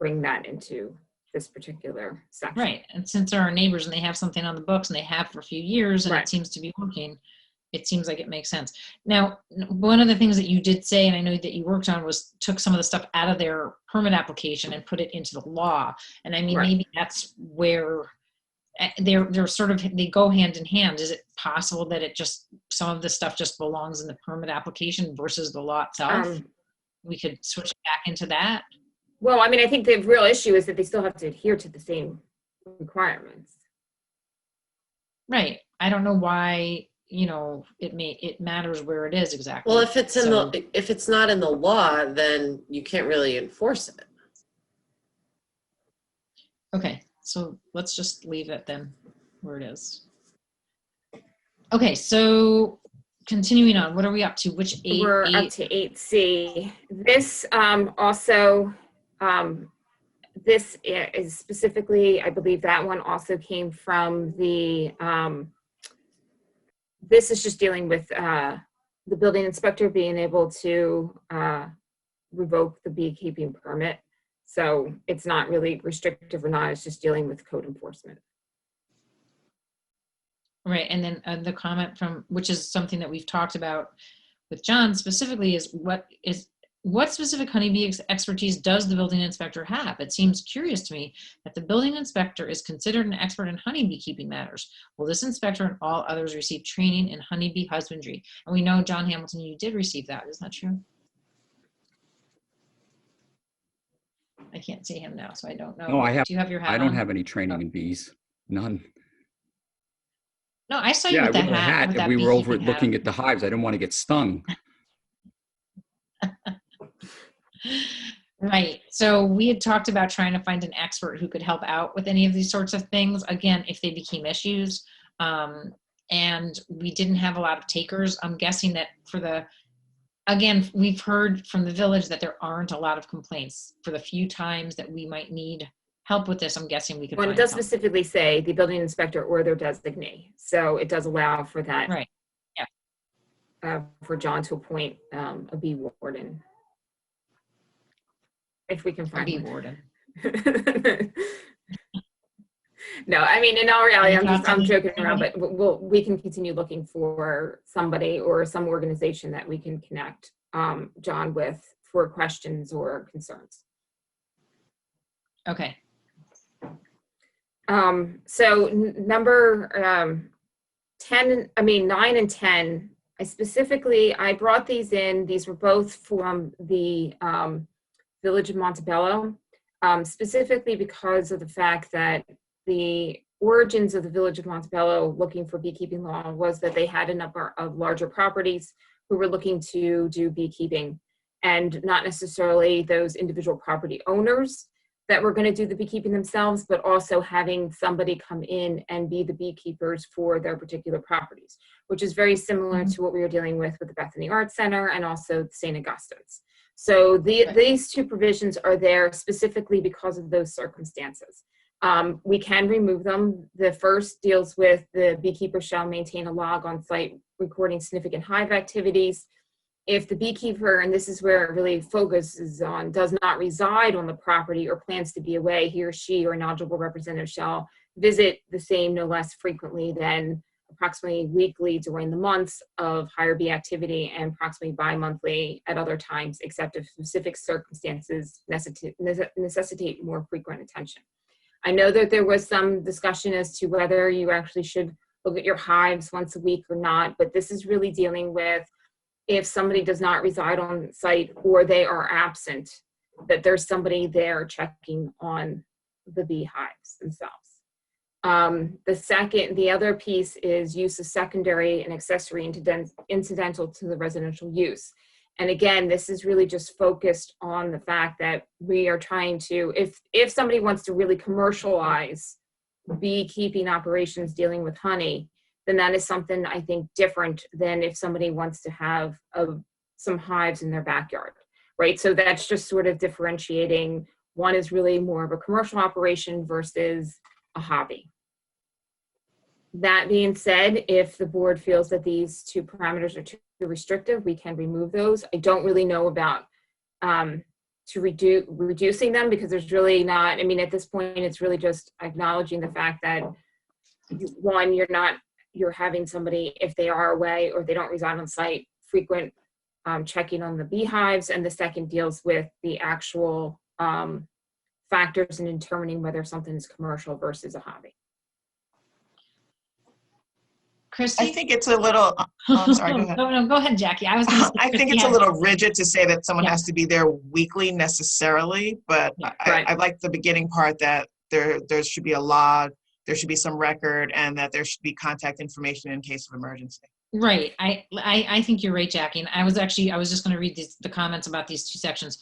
bring that into this particular section. Right. And since they're our neighbors and they have something on the books and they have for a few years and Right. it seems to be working, it seems like it makes sense. Now, one of the things that you did say, and I know that you worked on, was took some of the stuff out of their permit application and put it into the law. And I mean, Right. maybe that's where they're sort of, they go hand in hand. Is it possible that some of this stuff just belongs in the permit application versus the law itself? We could switch back into that. Well, I think the real issue is that they still have to adhere to the same requirements. Right. I don't know why, it matters where it is exactly. Well, if it's So- if it's not in the law, then you can't really enforce it. Okay, so let's just leave it then where it is. Okay, so continuing on, what are we up to? Which eight? We're up to 8C. This also, this is specifically, I believe that one also came from the, this is just dealing with the building inspector being able to revoke the beekeeping permit. So it's not really restrictive or not, it's just dealing with code enforcement. Right, and then the comment from, which is something that we've talked about with John specifically, is what specific honeybee expertise does the building inspector have? It seems curious to me that the building inspector is considered an expert in honeybee keeping matters. Will this inspector and all others receive training in honeybee husbandry? And we know, John Hamilton, you did receive that. Is that true? I can't see him now, so I don't know. No, I have. Do you have your hat I don't on? have any training Oh. in bees. None. No, I saw you Yeah, I with wore that a hat. hat with and that we were over beekeeping hat looking on. at the hives. I didn't want to get stung. Right. So we had talked about trying to find an expert who could help out with any of these sorts of things, again, if they became issues. And we didn't have a lot of takers. I'm guessing that again, we've heard from the village that there aren't a lot of complaints. For the few times that we might need help with this, I'm guessing we could Well, it find does some. specifically say the building inspector or their designee. So it does allow for that. Right. For John to appoint a bee warden. If we can A find bee one. warden. No, I mean, in all reality, Any thoughts I'm on joking that, around, Wendy? but we can continue looking for somebody or some organization that we can connect John with for questions or concerns. Okay. So number 9 and 10, I brought these in. These were both from the Village of Montebello, specifically because of the fact that the origins of the Village of Montebello looking for beekeeping law was that they had a number of larger properties who were looking to do beekeeping, and not necessarily those individual property owners that were going to do the beekeeping themselves, but also having somebody come in and be the beekeepers for their particular properties, which is very similar to what we were dealing with the Bethany Arts Center and also St. Augustine's. So these two provisions are there specifically because of those circumstances. We can remove them. The first deals with the beekeeper shall maintain a log on site recording significant hive activities. If the beekeeper, and this is where it really focuses on, does not reside on the property or plans to be away, he or she or an eligible representative shall visit the same no less frequently than approximately weekly during the months of higher bee activity and approximately bi-monthly at other times, except if specific circumstances necessitate more frequent attention. I know that there was some discussion as to whether you actually should look at your hives once a week or not, but this is really dealing with if somebody does not reside on site or they are absent, that there's somebody there checking on the beehives themselves. The other piece is use of secondary and accessory incidental to the residential use. And again, this is really just focused on the fact that we are trying to, if somebody wants to really commercialize beekeeping operations dealing with honey, then that is something I think different than if somebody wants to have some hives in their backyard, right? So that's just sort of differentiating. One is really more of a commercial operation versus a hobby. That being said, if the board feels that these two parameters are too restrictive, we can remove those. I don't really know about reducing them, because there's really not, I mean, at this point, it's really just acknowledging the fact that one, you're having somebody, if they are away or they don't reside on site, frequent checking on the beehives, and the second deals with the actual factors in determining whether something is commercial versus a hobby. Christy? I think it's a little, I'm sorry, go ahead. No, go ahead, Jackie. I was going to say, I think it's a little rigid to say that someone has to be there weekly necessarily, but Yeah, right. I like the beginning part that there should be a log there should be some record and that there should be contact information in case of emergency. Right. I think you're right, Jackie. And I was just going to read the comments about these two sections.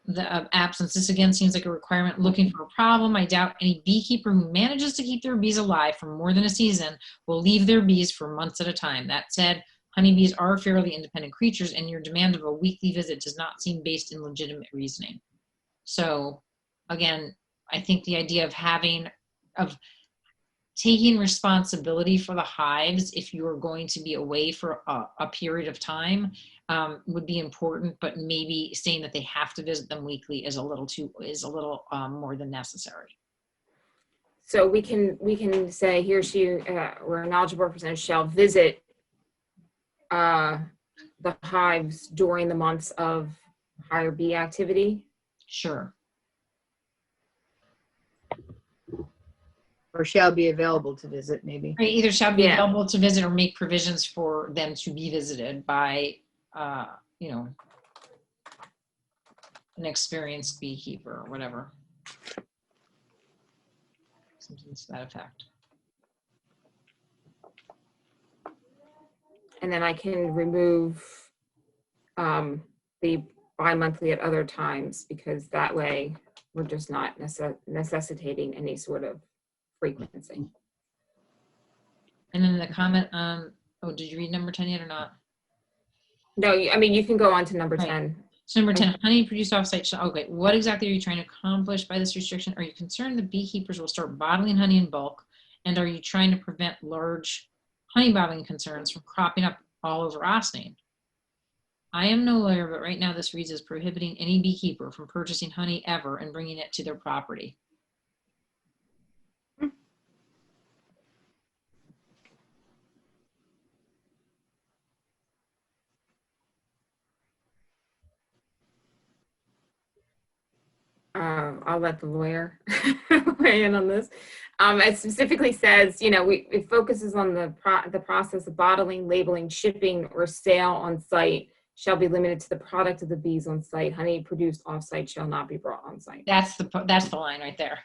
The absence. This again seems like a requirement looking for a problem. I doubt any beekeeper who manages to keep their bees alive for more than a season will leave their bees for months at a time. That said, honeybees are fairly independent creatures, and your demand of a weekly visit does not seem based in legitimate reasoning. So again, I think the idea of taking responsibility for the hives if you are going to be away for a period of time would be important, but maybe saying that they have to visit them weekly is a little more than necessary. So we can say he or she or a knowledgeable representative shall visit the hives during the months of higher bee activity. Sure. Or shall be available to visit, maybe. Right, either shall be Yeah. available to visit or make provisions for them to be visited by, an experienced beekeeper or whatever. Something to that effect. And then I can remove the bi-monthly at other times, because that way we're just not necessitating any sort of frequency. And then the comment, oh, did you read number 10 yet or not? No, I mean, you can go on to number Right. 10. So number 10, honey produced offsite. Okay, what exactly are you trying to accomplish by this restriction? Are you concerned that beekeepers will start bottling honey in bulk? And are you trying to prevent large honey bottling concerns from cropping up all over Ossining? I am no lawyer, but right now this reads as prohibiting any beekeeper from purchasing honey ever and bringing it to their property. I'll let the lawyer weigh in on this. It specifically says, it focuses on the process of bottling, labeling, shipping, or sale on site shall be limited to the product of the bees on site. Honey produced off site shall not be brought on site. That's the line right there.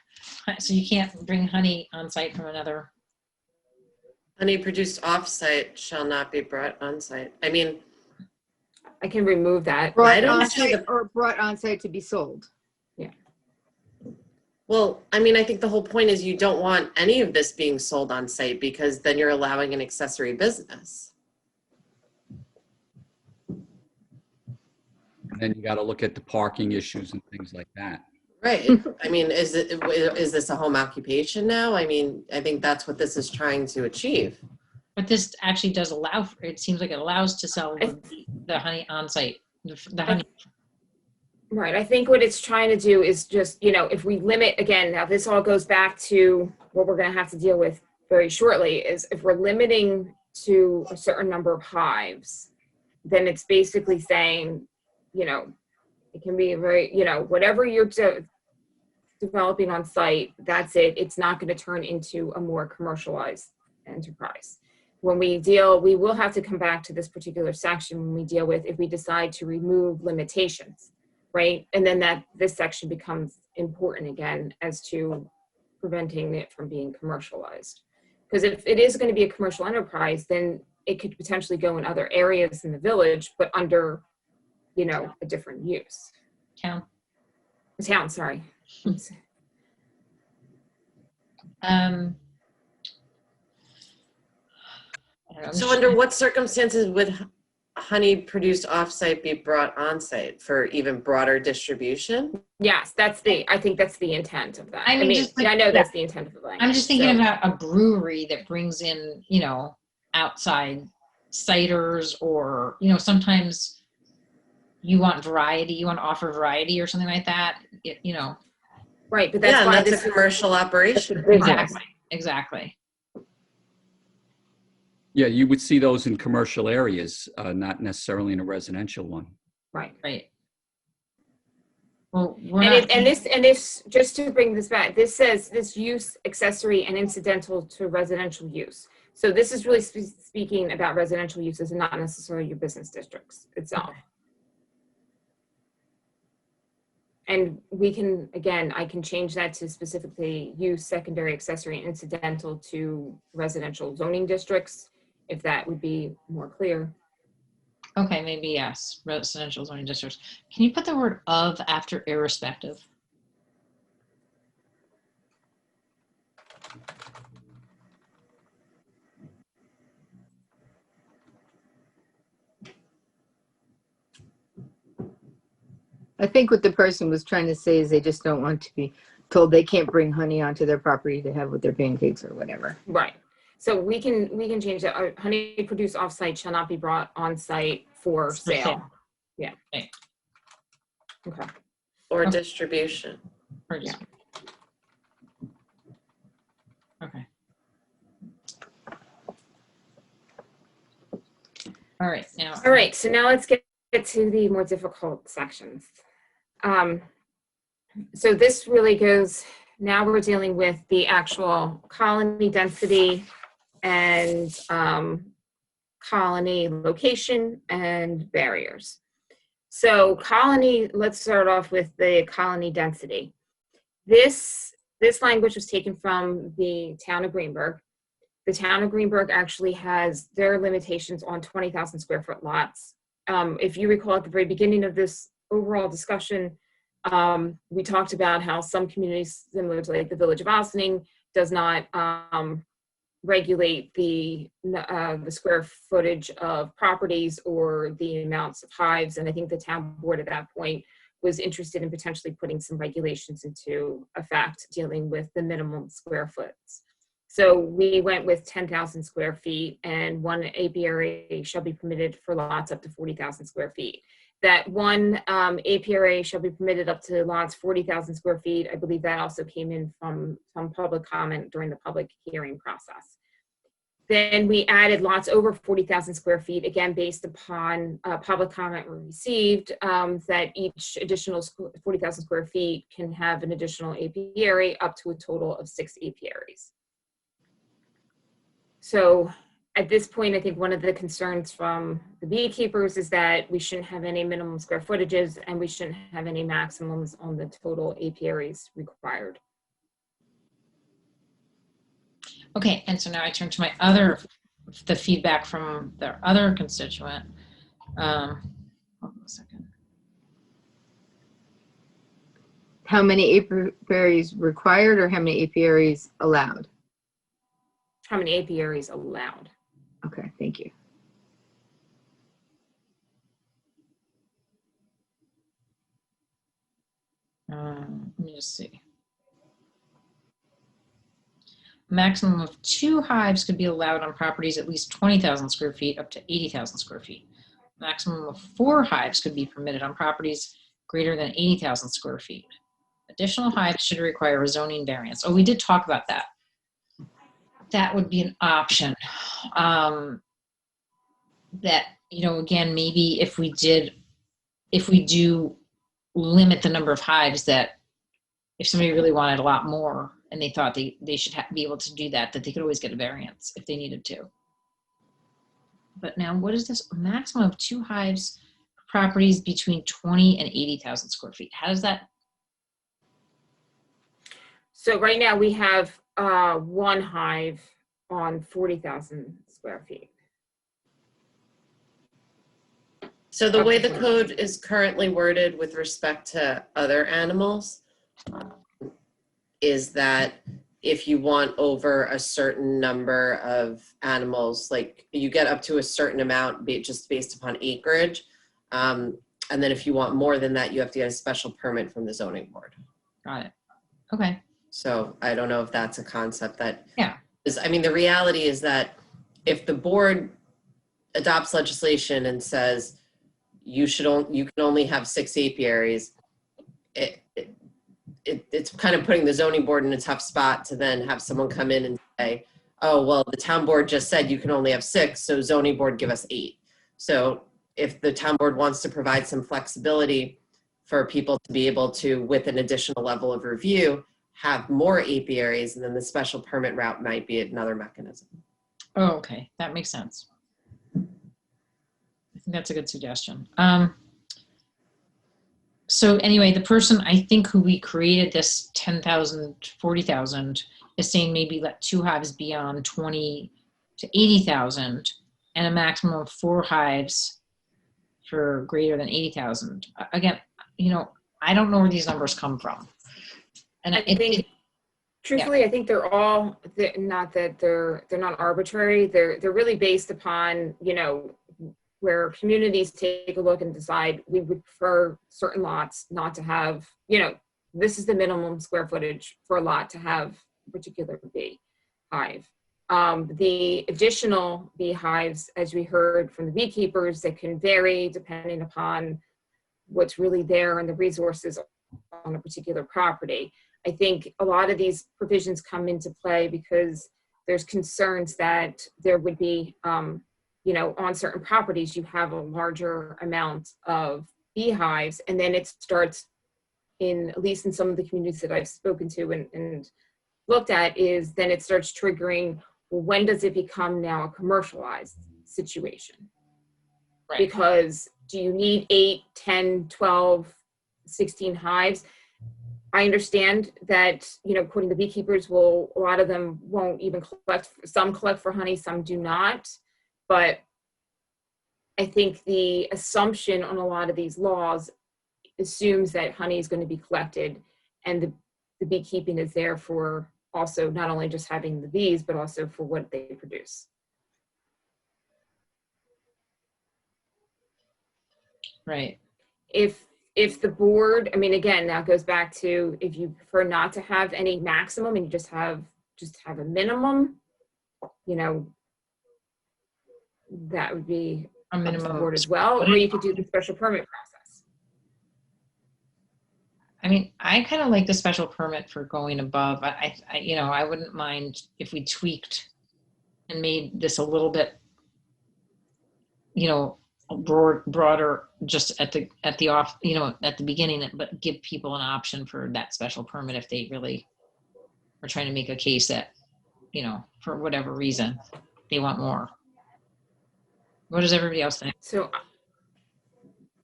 So you can't bring honey on site from another. Honey produced off-site shall not be brought on-site. I mean, I can remove that. Brought don't on see site or brought on site to be sold. well, I mean, I think the whole point is you don't want any of this being sold on site, because then you're allowing an accessory business. And then you got to look at the parking issues and things like that. Right. I mean, is this a home occupation now? I mean, I think that's what this is trying to achieve. But this actually does allow, it seems like it allows to sell the honey on site. The honey. Right. I think what it's trying to do is just, if we limit, again, now this all goes back to what we're going to have to deal with very shortly, is if we're limiting to a certain number of hives, then it's basically saying, it can be a very, whatever you're developing on site, that's it. It's not going to turn into a more commercialized enterprise. When we will have to come back to this particular section when we deal with if we decide to remove limitations. Right. And then this section becomes important again as to preventing it from being commercialized. Because if it is going to be a commercial enterprise, then it could potentially go in other areas in the village, but under, a different use. Town. Sorry. I don't know. So under what circumstances would honey produced off-site be brought on-site for even broader distribution? Yes, I think that's the intent of that. I mean, just like- I know that's the intent of the language. I'm just thinking so- about a brewery that brings in, outside ciders, or, sometimes you want variety, you want to offer variety or something like that, Right, but that's Yeah, why and that's this a commercial operation. Exactly. Yeah, you would see those in commercial areas, not necessarily in a residential one. Right. Right. Well, we're not. And this, just to bring this back, this says this use accessory and incidental to residential use. So this is really speaking about residential uses and not necessarily your business districts itself. And we can, again, I can change that to specifically use secondary, accessory, and incidental to residential zoning districts, if that would be more clear. Okay, maybe yes, residential zoning districts. Can you put the word of after irrespective? I think what the person was trying to say is they just don't want to be told they can't bring honey onto their property to have with their pancakes or whatever. Right. So we can change that. Honey produced off-site shall not be brought on-site for For sale. sale. Yeah. Right. Okay. Or Okay. distribution. Or just- Okay. All right, now. All right, so now let's get to the more difficult sections. So this really goes, now we're dealing with the actual colony density and colony location and barriers. So colony, let's start off with the colony density. This language was taken from the town of Greenberg. The town of Greenberg actually has their limitations on 20,000 square foot lots. If you recall at the very beginning of this overall discussion, we talked about how some communities, similar to like the Village of Ossining, does not regulate the square footage of properties or the amounts of hives. And I think the town board at that point was interested in potentially putting some regulations into effect dealing with the minimum square foots. So we went with 10,000 square feet, and one apiary shall be permitted for lots up to 40,000 square feet. That one apiary shall be permitted up to lots 40,000 square feet. I believe that also came in from some public comment during the public hearing process. Then we added lots over 40,000 square feet, again, based upon public comment we received, that each additional 40,000 square feet can have an additional apiary up to a total of 6 apiaries. So at this point, I think one of the concerns from the beekeepers is that we shouldn't have any minimum square footages and we shouldn't have any maximums on the total apiaries required. Okay, and so now I turn to the feedback from their other constituent. Hold on a second. How many apiaries required or how many apiaries allowed? How many apiaries allowed? Okay, thank you. Let me just see. Maximum of 2 hives could be allowed on properties at least 20,000 square feet up to 80,000 square feet. Maximum of 4 hives could be permitted on properties greater than 80,000 square feet. Additional hives should require a zoning variance. Oh, we did talk about that. That would be an option. That, you know, again, maybe if we do limit the number of hives, that if somebody really wanted a lot more and they thought they should be able to do that they could always get a variance if they needed to. But now what is this? A maximum of 2 hives, properties between 20 and 80,000 square feet. How does that? So right now we have 1 hive on 40,000 square feet. So the way the code is currently worded with respect to other animals is that if you want over a certain number of animals, like you get up to a certain amount just based upon acreage. And then if you want more than that, you have to get a special permit from the zoning board. Got it. Okay. So I don't know if that's a concept that Yeah. is, I mean, the reality is that if the board adopts legislation and says you can only have 6 apiaries, it's kind of putting the zoning board in a tough spot to then have someone come in and say, oh, well, the town board just said you can only have 6, so zoning board give us 8. So if the town board wants to provide some flexibility for people to be able to, with an additional level of review, have more apiaries, and then the special permit route might be another mechanism. Oh, okay. That makes sense. I think that's a good suggestion. So anyway, the person I think who we created this 10,000, 40,000 is saying maybe let 2 hives be on 20 to 80,000 and a maximum of 4 hives for greater than 80,000. Again, I don't know where these numbers come from. And I think, truthfully, I think not that they're not arbitrary. They're really based upon, where communities take a look and decide we would prefer certain lots not to have, this is the minimum square footage for a lot to have a particular bee hive. The additional beehives, as we heard from the beekeepers, that can vary depending upon what's really there and the resources on a particular property. I think a lot of these provisions come into play because there's concerns that there would be, on certain properties, you have a larger amount of beehives, and then it starts at least in some of the communities that I've spoken to and looked at, is then it starts triggering, well, when does it become now a commercialized situation? Right. Because do you need 8, 10, 12, 16 hives? I understand that, according to the beekeepers, a lot of them won't even collect. Some collect for honey, some do not. But I think the assumption on a lot of these laws assumes that honey is going to be collected, and the beekeeping is there for also not only just having the bees, but also for what they produce. Right. If the board, again, that goes back to, if you prefer not to have any maximum and you just have a minimum, that would be A up to the minimum. board as well, or you could do the special permit process. I kind of like the special permit for going above. I wouldn't mind if we tweaked and made this a little bit, broader, just at the beginning, but give people an option for that special permit if they really are trying to make a case that, for whatever reason, they want more. What does everybody else think? So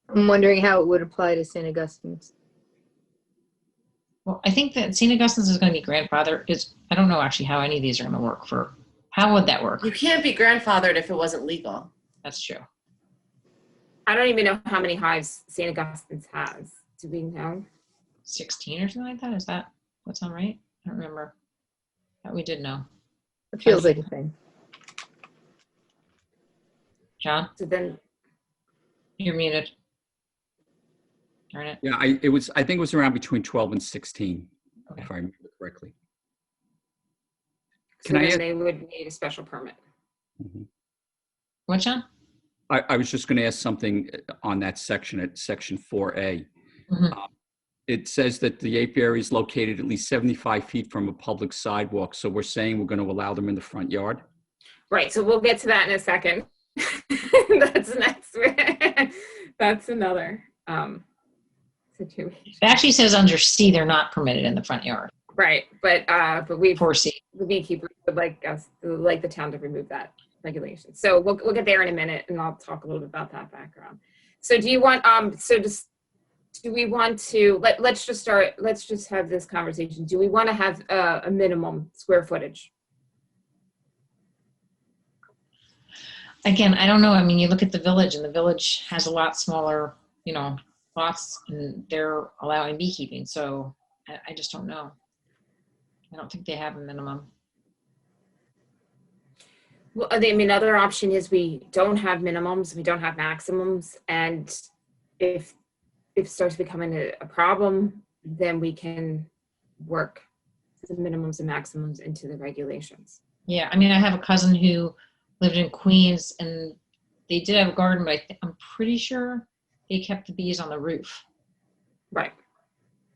I'm wondering how it would apply to St. Augustine's. Well, I think that St. Augustine's is going to be grandfather. I don't know actually how any of these are going to work. How would that work? You can't be grandfathered if it wasn't legal. That's true. I don't even know how many hives St. Augustine's has. Do we know? 16 or something like that? Is that what's on right? I don't remember. That we did know. It feels like a thing. John, So then, you're muted. Darn it. Yeah, I think it was around between 12 and 16, if I remember correctly. so then they would need a special permit. Mhm. What, John? I was just going to ask something on that section, at section 4A. Mhm. It says that the apiary is located at least 75 feet from a public sidewalk. So we're saying we're going to allow them in the front yard? Right, so we'll get to that in a second. That's next. That's another situation. It actually says under C, they're not permitted in the front yard. Right, but we, 4C. the beekeepers would like the town to remove that regulation. So we'll get there in a minute, and I'll talk a little bit about that background. So do you want do we want to let's just have this conversation. Do we want to have a minimum square footage? Again, I don't know. You look at the village, and the village has a lot smaller, lots, and they're allowing beekeeping. So I just don't know. I don't think they have a minimum. Well, other option is we don't have minimums, we don't have maximums, and if it starts becoming a problem, then we can work the minimums and maximums into the regulations. Yeah, I have a cousin who lived in Queens, and they did have a garden, but I'm pretty sure they kept the bees on the roof. Right.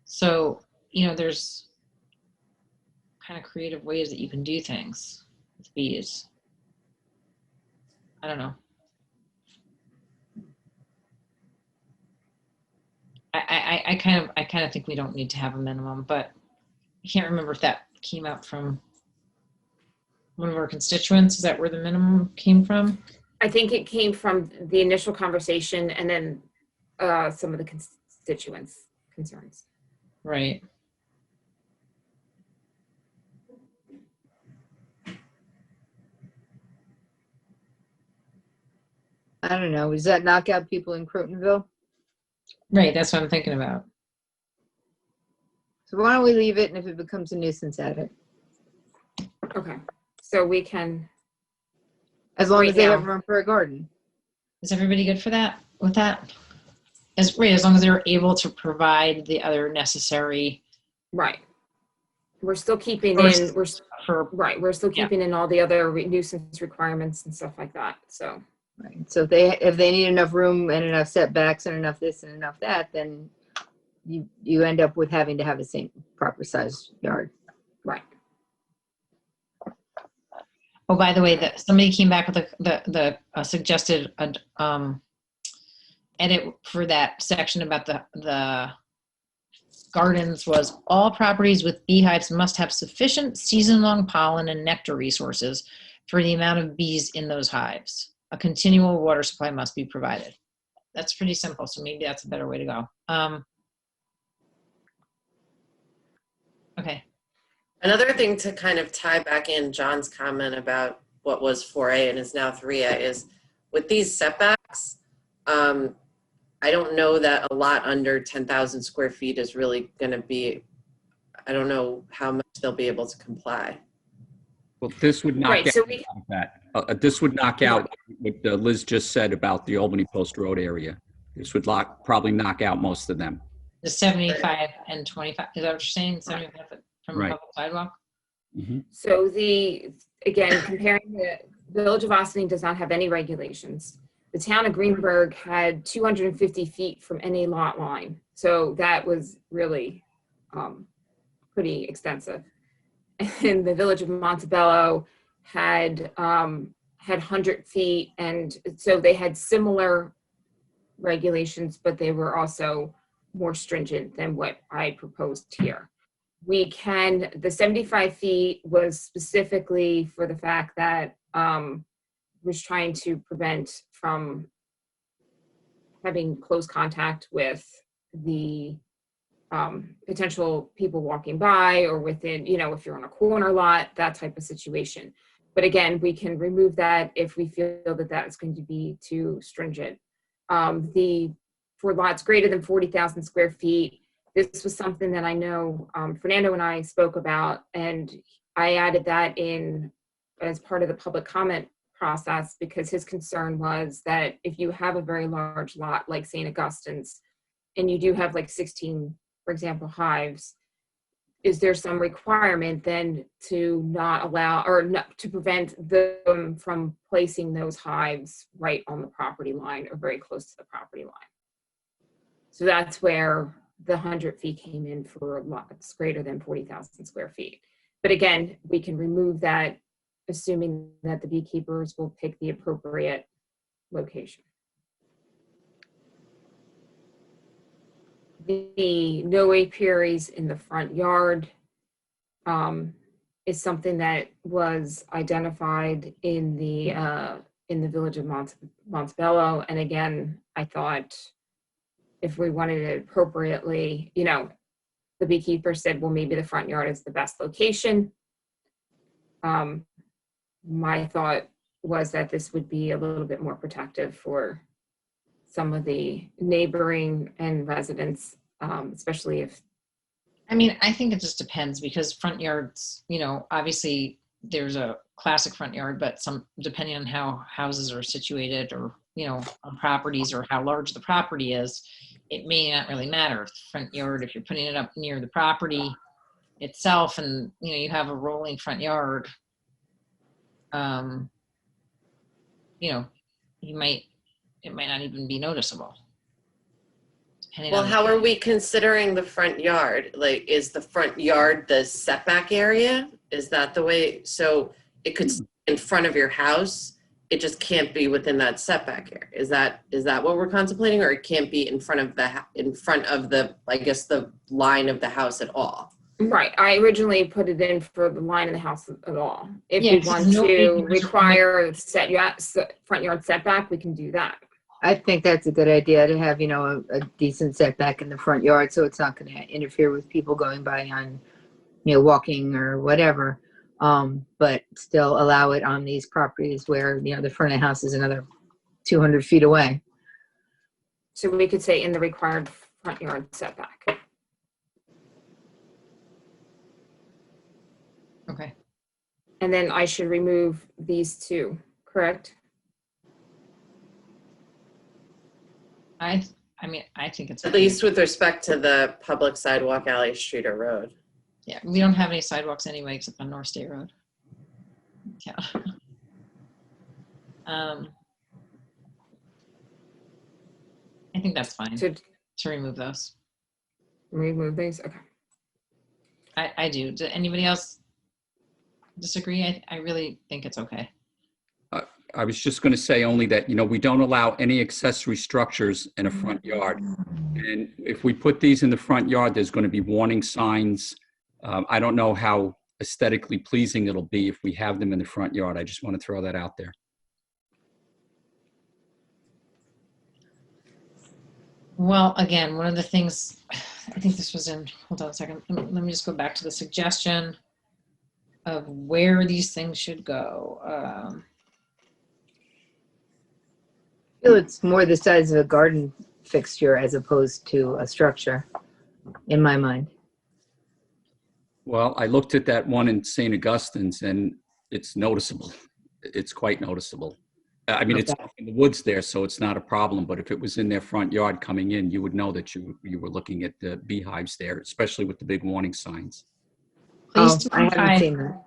So, there's kind of creative ways that you can do things with bees. I don't know. I kind of think we don't need to have a minimum, but I can't remember if that came out from one of our constituents. Is that where the minimum came from? I think it came from the initial conversation, and then some of the constituents concerns. Right. I don't know. Does that knock out people in Crotonville? Right, that's what I'm thinking about. So why don't we leave it, and if it becomes a nuisance, add it. Okay, so we can, As long Right as they now. have room for a garden. Is everybody good for that, with that? As long as they're able to provide the other necessary right. We're still keeping First- in, for, we're still Yeah. keeping in all the other nuisance requirements and stuff like that, so. Right. So if they need enough room and enough setbacks and enough this and enough that, then you end up with having to have the same proper size yard. Right. oh, by the way, that somebody came back with the suggested edit for that section about the gardens was all properties with beehives must have sufficient season-long pollen and nectar resources for the amount of bees in those hives. A continual water supply must be provided. That's pretty simple, so maybe that's a better way to go. Okay. Another thing to kind of tie back in John's comment about what was 4A and is now 3A is with these setbacks, I don't know that a lot under 10,000 square feet is really going to be, I don't know how much they'll be able to comply. Well, this would knock Right, out so we, that. This would knock out what Liz just said about the Albany Post Road area. This would probably knock out most of them. The 75 and 25, is that what you're saying? 75 from Right. the public sidewalk? so again, comparing the Village of Austining does not have any regulations. The town of Greenberg had 250 feet from any lot line. So that was really pretty extensive. And the Village of Montebello had 100 feet. And so they had similar regulations, but they were also more stringent than what I proposed here. The 75 feet was specifically for the fact that was trying to prevent from having close contact with the potential people walking by or within, if you're on a corner lot, that type of situation. But again, we can remove that if we feel that that's going to be too stringent. For lots greater than 40,000 square feet, this was something that I know Fernando and I spoke about, and I added that in as part of the public comment process because his concern was that if you have a very large lot like St. Augustine's and you do have like 16, for example, hives, is there some requirement then to not allow or not, to prevent them from placing those hives right on the property line or very close to the property line? So that's where the 100 feet came in for lots greater than 40,000 square feet. But again, we can remove that, assuming that the beekeepers will pick the appropriate location. The no apiaries in the front yard is something that was identified in the Village of Montebello. And again, I thought if we wanted it appropriately, the beekeeper said, well, maybe the front yard is the best location. My thought was that this would be a little bit more protective for some of the neighboring and residents, especially if. I mean, I think it just depends because front yards, obviously there's a classic front yard, but depending on how houses are situated or, on properties or how large the property is, it may not really matter. Front yard, if you're putting it up near the property itself and, you have a rolling front yard, it might not even be noticeable. Well, how are we considering the front yard? Like, is the front yard the setback area? Is that the way? So it could stay in front of your house. It just can't be within that setback area. Is that what we're contemplating, or it can't be in front of the I guess the line of the house at all? Right. I originally put it in for the line of the house at all. If Yeah, we want no to apiaries require front yard setback, we can do that. I think that's a good idea to have, a decent setback in the front yard, so it's not going to interfere with people going by on, walking or whatever. But still allow it on these properties where, the front of the house is another 200 feet away. So we could say in the required front yard setback. Okay. And then I should remove these two, correct? I mean, I think it's At least with respect to the public sidewalk, alley, street, or road. Yeah, we don't have any sidewalks anyway except on North State Road. Yeah. I think that's fine To to remove those. remove these, okay. I do. Does anybody else disagree? I really think it's okay. I was just going to say only that, we don't allow any accessory structures in a front yard. And if we put these in the front yard, there's going to be warning signs. I don't know how aesthetically pleasing it'll be if we have them in the front yard. I just want to throw that out there. Well, again, one of the things, I think this was in, hold on a second. Let me just go back to the suggestion of where these things should go. I feel it's more the size of a garden fixture as opposed to a structure, in my mind. Well, I looked at that one in St. Augustine's and it's noticeable. It's quite noticeable. I mean, it's in the woods there, so it's not a problem. But if it was in their front yard coming in, you would know that you were looking at the beehives there, especially with the big warning signs. I haven't seen that.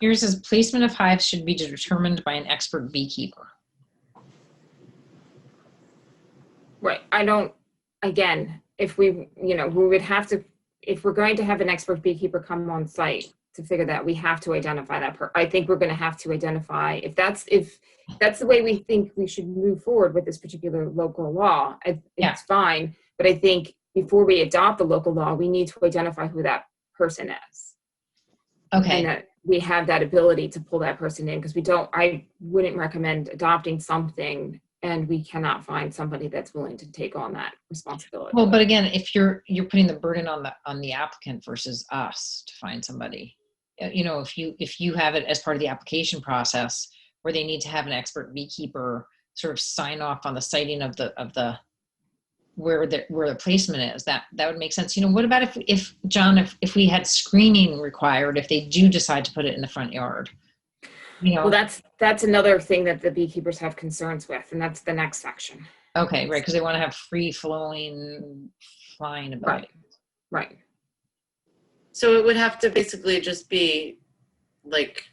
Here it says placement of hives should be determined by an expert beekeeper. Right, again, if we would have to, if we're going to have an expert beekeeper come on site to figure that, we have to identify that I think we're going to have to identify, if that's the way we think we should move forward with this particular local law, it's fine. But I think before we adopt the local law, we need to identify who that person is. Okay. And that we have that ability to pull that person in, because I wouldn't recommend adopting something and we cannot find somebody that's willing to take on that responsibility. Well, but again, if you're putting the burden on the applicant versus us to find somebody, if you have it as part of the application process where they need to have an expert beekeeper sort of sign off on the siting of the where the placement is, that would make sense. What about if John, if we had screening required, if they do decide to put it in the front yard? Well, that's another thing that the beekeepers have concerns with, and that's the next section. Okay, right, because they want to have free flowing flying about. Right. So it would have to basically just be like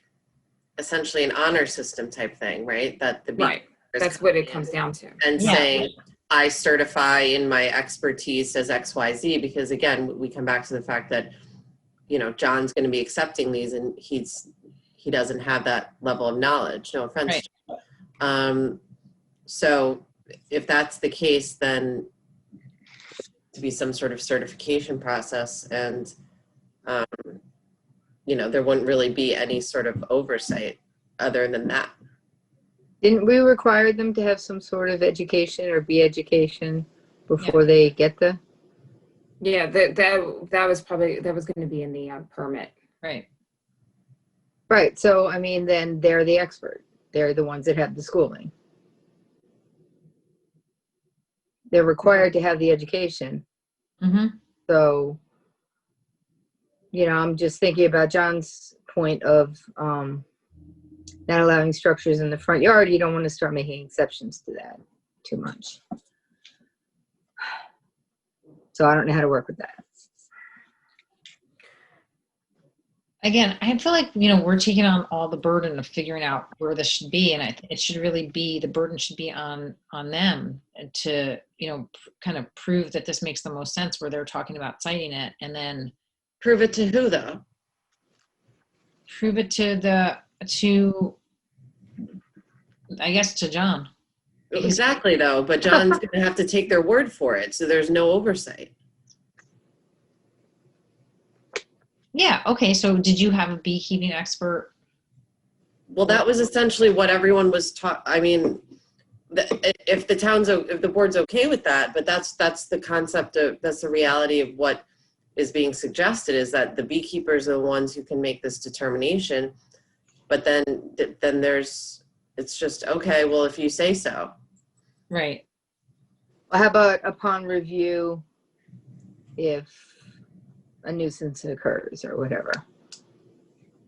essentially an honor system type thing, right? That the Right. That's what it comes down to. And saying, I certify in my expertise as XYZ, because again, we come back to the fact that, John's going to be accepting these and he doesn't have that level of knowledge. No offense. Right. So if that's the case, then to be some sort of certification process, and there wouldn't really be any sort of oversight other than that. Didn't we require them to have some sort of education or bee education before they get the? Yeah, that was going to be in the permit. Right. Right. So, then they're the expert. They're the ones that have the schooling. They're required to have the education. Mm-hmm. So, I'm just thinking about John's point of not allowing structures in the front yard. You don't want to start making exceptions to that too much. So I don't know how to work with that. Again, I feel like, we're taking on all the burden of figuring out where this should be. And it should really be, the burden should be on them to, kind of prove that this makes the most sense where they're talking about citing it, and then Prove it to who, though? prove it to I guess to John. Exactly, though. But John's going to have to take their word for it, so there's no oversight. Yeah. Okay. So did you have a beekeeping expert? Well, that was essentially what everyone was taught. I mean, if the board's okay with that, but that's the concept of, that's the reality of what is being suggested, is that the beekeepers are the ones who can make this determination. But then it's just, okay, well, if you say so. Right. Well, how about upon review if a nuisance occurs or whatever,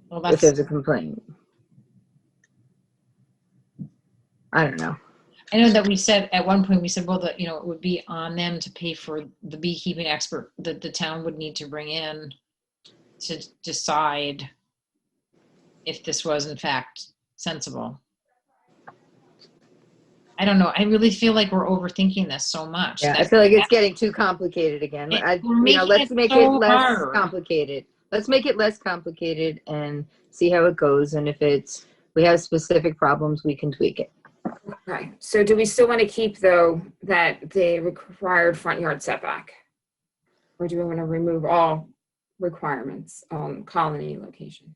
Well, if that's, there's a complaint? I don't know. I know that we said at one point, we said, well, that, it would be on them to pay for the beekeeping expert that the town would need to bring in to decide if this was in fact sensible. I don't know. I really feel like we're overthinking this so much. Yeah, I feel like it's getting too complicated again. Let's make it less complicated. Let's make it less complicated and see how it goes. And if we have specific problems, we can tweak it. Okay, so do we still want to keep, though, that the required front yard setback? Or do we want to remove all requirements on colony location?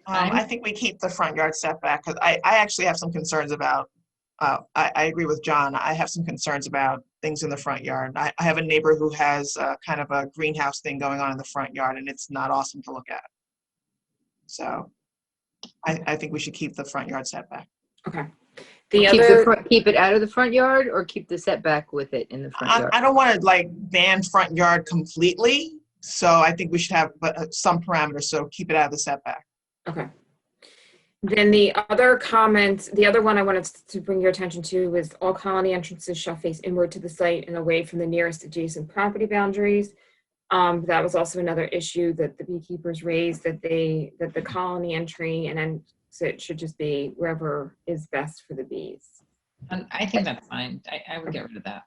I think we keep the front yard setback, because I actually have some concerns about, I agree with John. I have some concerns about things in the front yard. I have a neighbor who has kind of a greenhouse thing going on in the front yard, and it's not awesome to look at. So I think we should keep the front yard setback. Okay. Keep it out of the front yard, or keep the setback with it in the front yard? I don't want to ban front yard completely. So I think we should have some parameters. So keep it out of the setback. Okay. Then the other comment, the other one I wanted to bring your attention to was all colony entrances shall face inward to the site and away from the nearest adjacent property boundaries. That was also another issue that the beekeepers raised, that the colony entry and exit should just be wherever is best for the bees. And I think that's fine. I would get rid of that.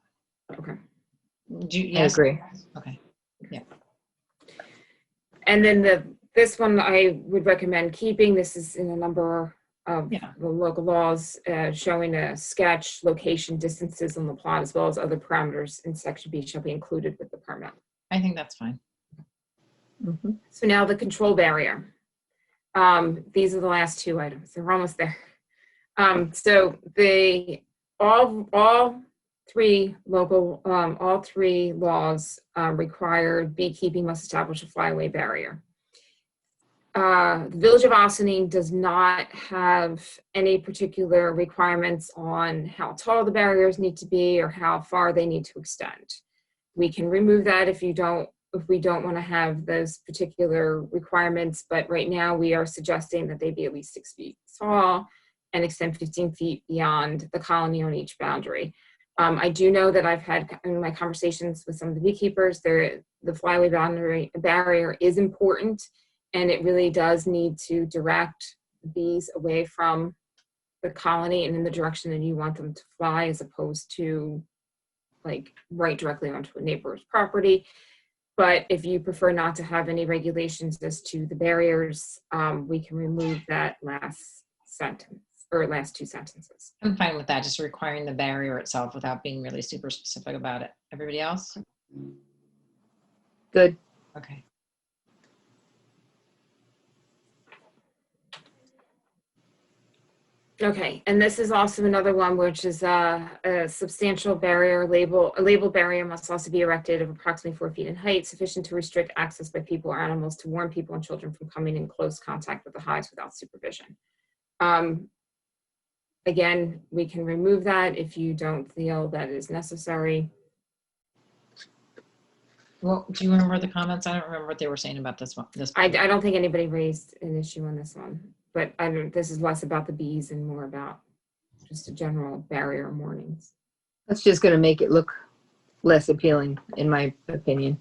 Okay. Yes? I agree. Okay. Yeah. And then this one I would recommend keeping. This is in a number of the local laws, showing a sketch, location, distances on the plot, as well as other parameters in section B shall be included with the permit. I think that's fine. Mm-hmm. So now the control barrier. These are the last two items. They're almost there. So all three laws require beekeeping must establish a flyaway barrier. The Village of Ossining does not have any particular requirements on how tall the barriers need to be or how far they need to extend. We can remove that if we don't want to have those particular requirements, but right now we are suggesting that they be at least 6 feet tall and extend 15 feet beyond the colony on each boundary. I do know that I've had in my conversations with some of the beekeepers, the flyaway boundary barrier is important, and it really does need to direct bees away from the colony and in the direction that you want them to fly, as opposed to right directly onto a neighbor's property. But if you prefer not to have any regulations as to the barriers, we can remove that last sentence or last two sentences. I'm fine with that, just requiring the barrier itself without being really super specific about it. Everybody else? Good. Okay. Okay, and this is also another one, which is a substantial barrier label. A label barrier must also be erected of approximately 4 feet in height, sufficient to restrict access by people or animals, to warn people and children from coming in close contact with the hives without supervision. Again, we can remove that if you don't feel that is necessary. Well, do you remember the comments? I don't remember what they were saying about this one. I don't think anybody raised an issue on this one, but this is less about the bees and more about just a general barrier warnings. That's just going to make it look less appealing, in my opinion.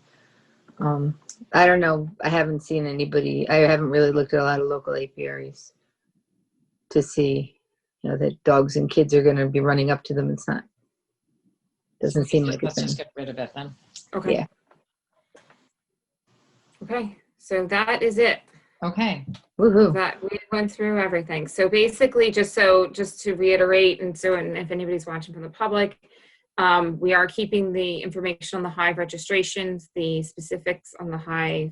I don't know. I haven't seen anybody. I haven't really looked at a lot of local apiaries to see, that dogs and kids are going to be running up to them. It's not. Doesn't seem like Let's it's. just get rid of it then. Okay. Yeah. Okay, so that is it. Okay. Woohoo. That we went through everything. So basically, just to reiterate, and if anybody's watching from the public, we are keeping the information on the hive registrations, the specifics on the hive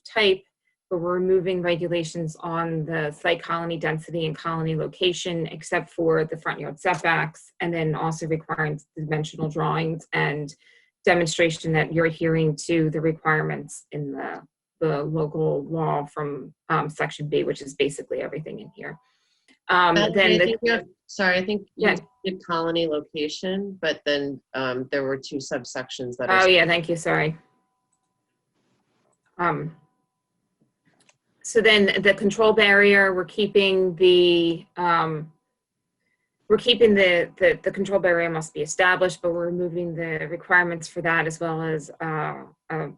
type, but we're removing regulations on the site colony density and colony location, except for the front yard setbacks, and then also requiring dimensional drawings and demonstration that you're adhering to the requirements in the local law from Section B, which is basically everything in here. I Then think you have, sorry, I think you Yeah. did colony location, but then there were 2 subsections that oh are. yeah, thank you, sorry. So then the control barrier, we're keeping the control barrier must be established, but we're removing the requirements for that, as well as a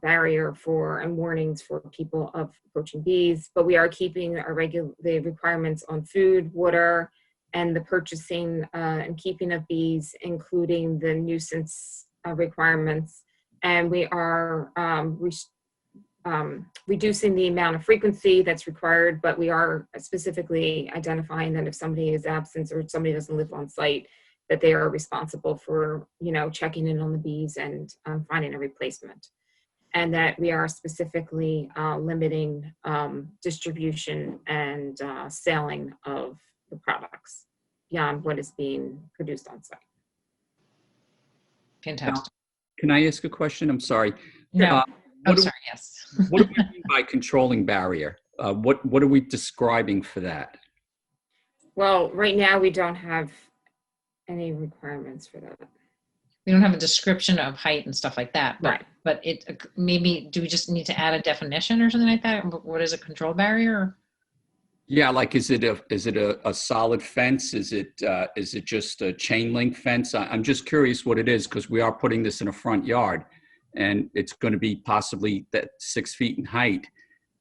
barrier for and warnings for people of approaching bees. But we are keeping the requirements on food, water, and the purchasing and keeping of bees, including the nuisance requirements. And we are reducing the amount of frequency that's required, but we are specifically identifying that if somebody is absent or somebody doesn't live on site, that they are responsible for, checking in on the bees and finding a replacement. And that we are specifically limiting distribution and selling of the products beyond what is being produced on site. Fantastic. Can I ask a question? I'm sorry. No, I'm what do- sorry, yes. What do we mean by controlling barrier? What are we describing for that? Well, right now we don't have any requirements for that. We don't have a description of height and stuff like that, but, Right. but it maybe, do we just need to add a definition or something like that? What is a control barrier? Yeah, like is it a solid fence? Is it just a chain link fence? I'm just curious what it is, because we are putting this in a front yard, and it's going to be possibly that 6 feet in height.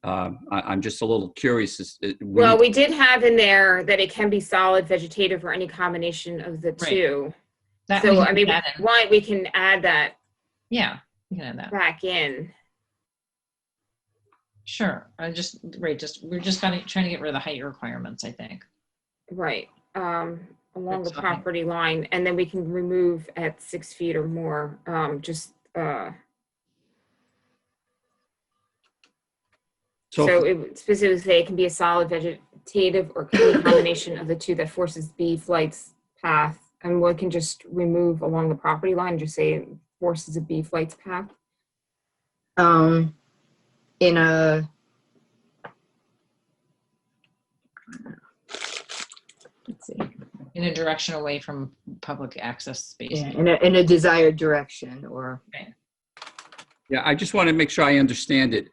I'm just a little curious. Well, we did have in there that it can be solid, vegetative, or any combination of the Right. two. That we So, can I mean, add in. why we can add that Yeah, we can add that. back in. Sure. We're just trying to get rid of the height requirements, I think. Right, along That's the fine. property line, and then we can remove at 6 feet or more, so it would specifically say it can be a solid vegetative or any combination of the two that forces bee flight's path. And one can just remove along the property line and just say it forces a bee flight's path. In a, let's see, In a direction away from public access space. yeah, in a desired direction, or Yeah, I just want to make sure I understand it.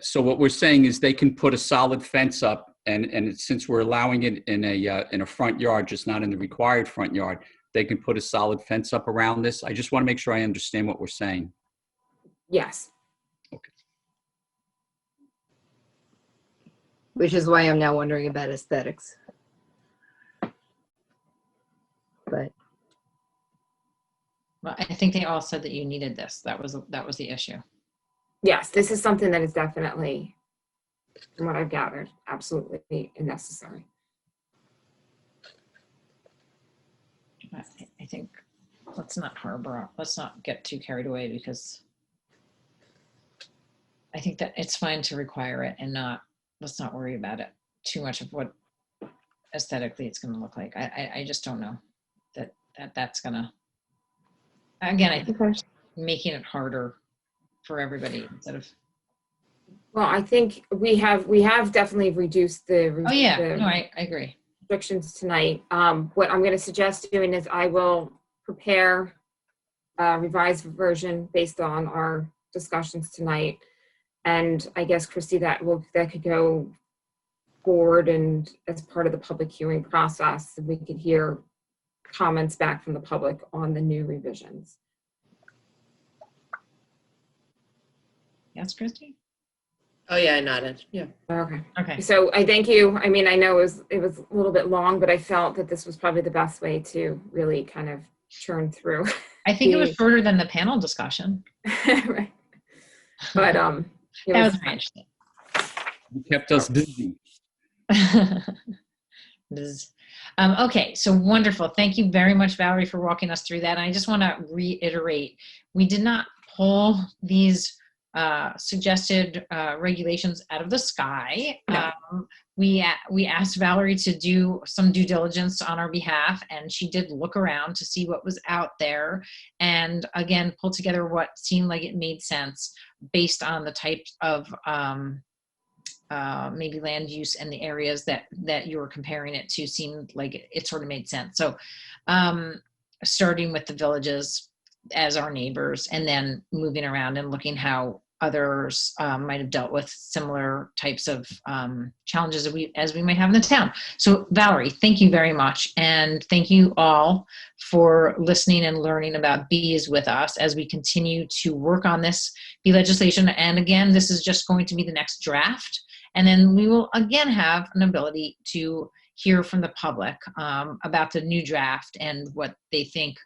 So what we're saying is they can put a solid fence up, and since we're allowing it in a front yard, just not in the required front yard, they can put a solid fence up around this. I just want to make sure I understand what we're saying. Yes. which is why I'm now wondering about aesthetics. But Well, I think they all said that you needed this. That was the issue. Yes, this is something that is definitely, from what I've gathered, absolutely necessary. I think let's not get too carried away, because I think that it's fine to require it and let's not worry about it too much of what aesthetically it's going to look like. I just don't know that's going to, again, I think making it harder for everybody instead of. Well, I think we have definitely reduced the. Oh yeah, the no, I agree. restrictions tonight. What I'm going to suggest doing is I will prepare a revised version based on our discussions tonight. And I guess, Christy, that could go forward, and as part of the public hearing process, we could hear comments back from the public on the new revisions. Yes, Christy? Oh, yeah, I nodded. Yeah. Okay. Okay. So I thank you. I mean, I know it was a little bit long, but I felt that this was probably the best way to really kind of churn through. I think it was shorter than the panel discussion. Right. But it That was was very interesting. You kept us busy. Okay, so wonderful. Thank you very much, Valerie, for walking us through that. And I just want to reiterate, we did not pull these suggested regulations out of the sky. No. We asked Valerie to do some due diligence on our behalf, and she did look around to see what was out there, and again pull together what seemed like it made sense based on the type of maybe land use and the areas that you were comparing it to seemed like it sort of made sense. So starting with the villages as our neighbors, and then moving around and looking how others might have dealt with similar types of challenges as we might have in the town. So Valerie, thank you very much. And thank you all for listening and learning about bees with us as we continue to work on this bee legislation. And again, this is just going to be the next draft. And then we will again have an ability to hear from the public about the new draft and what they think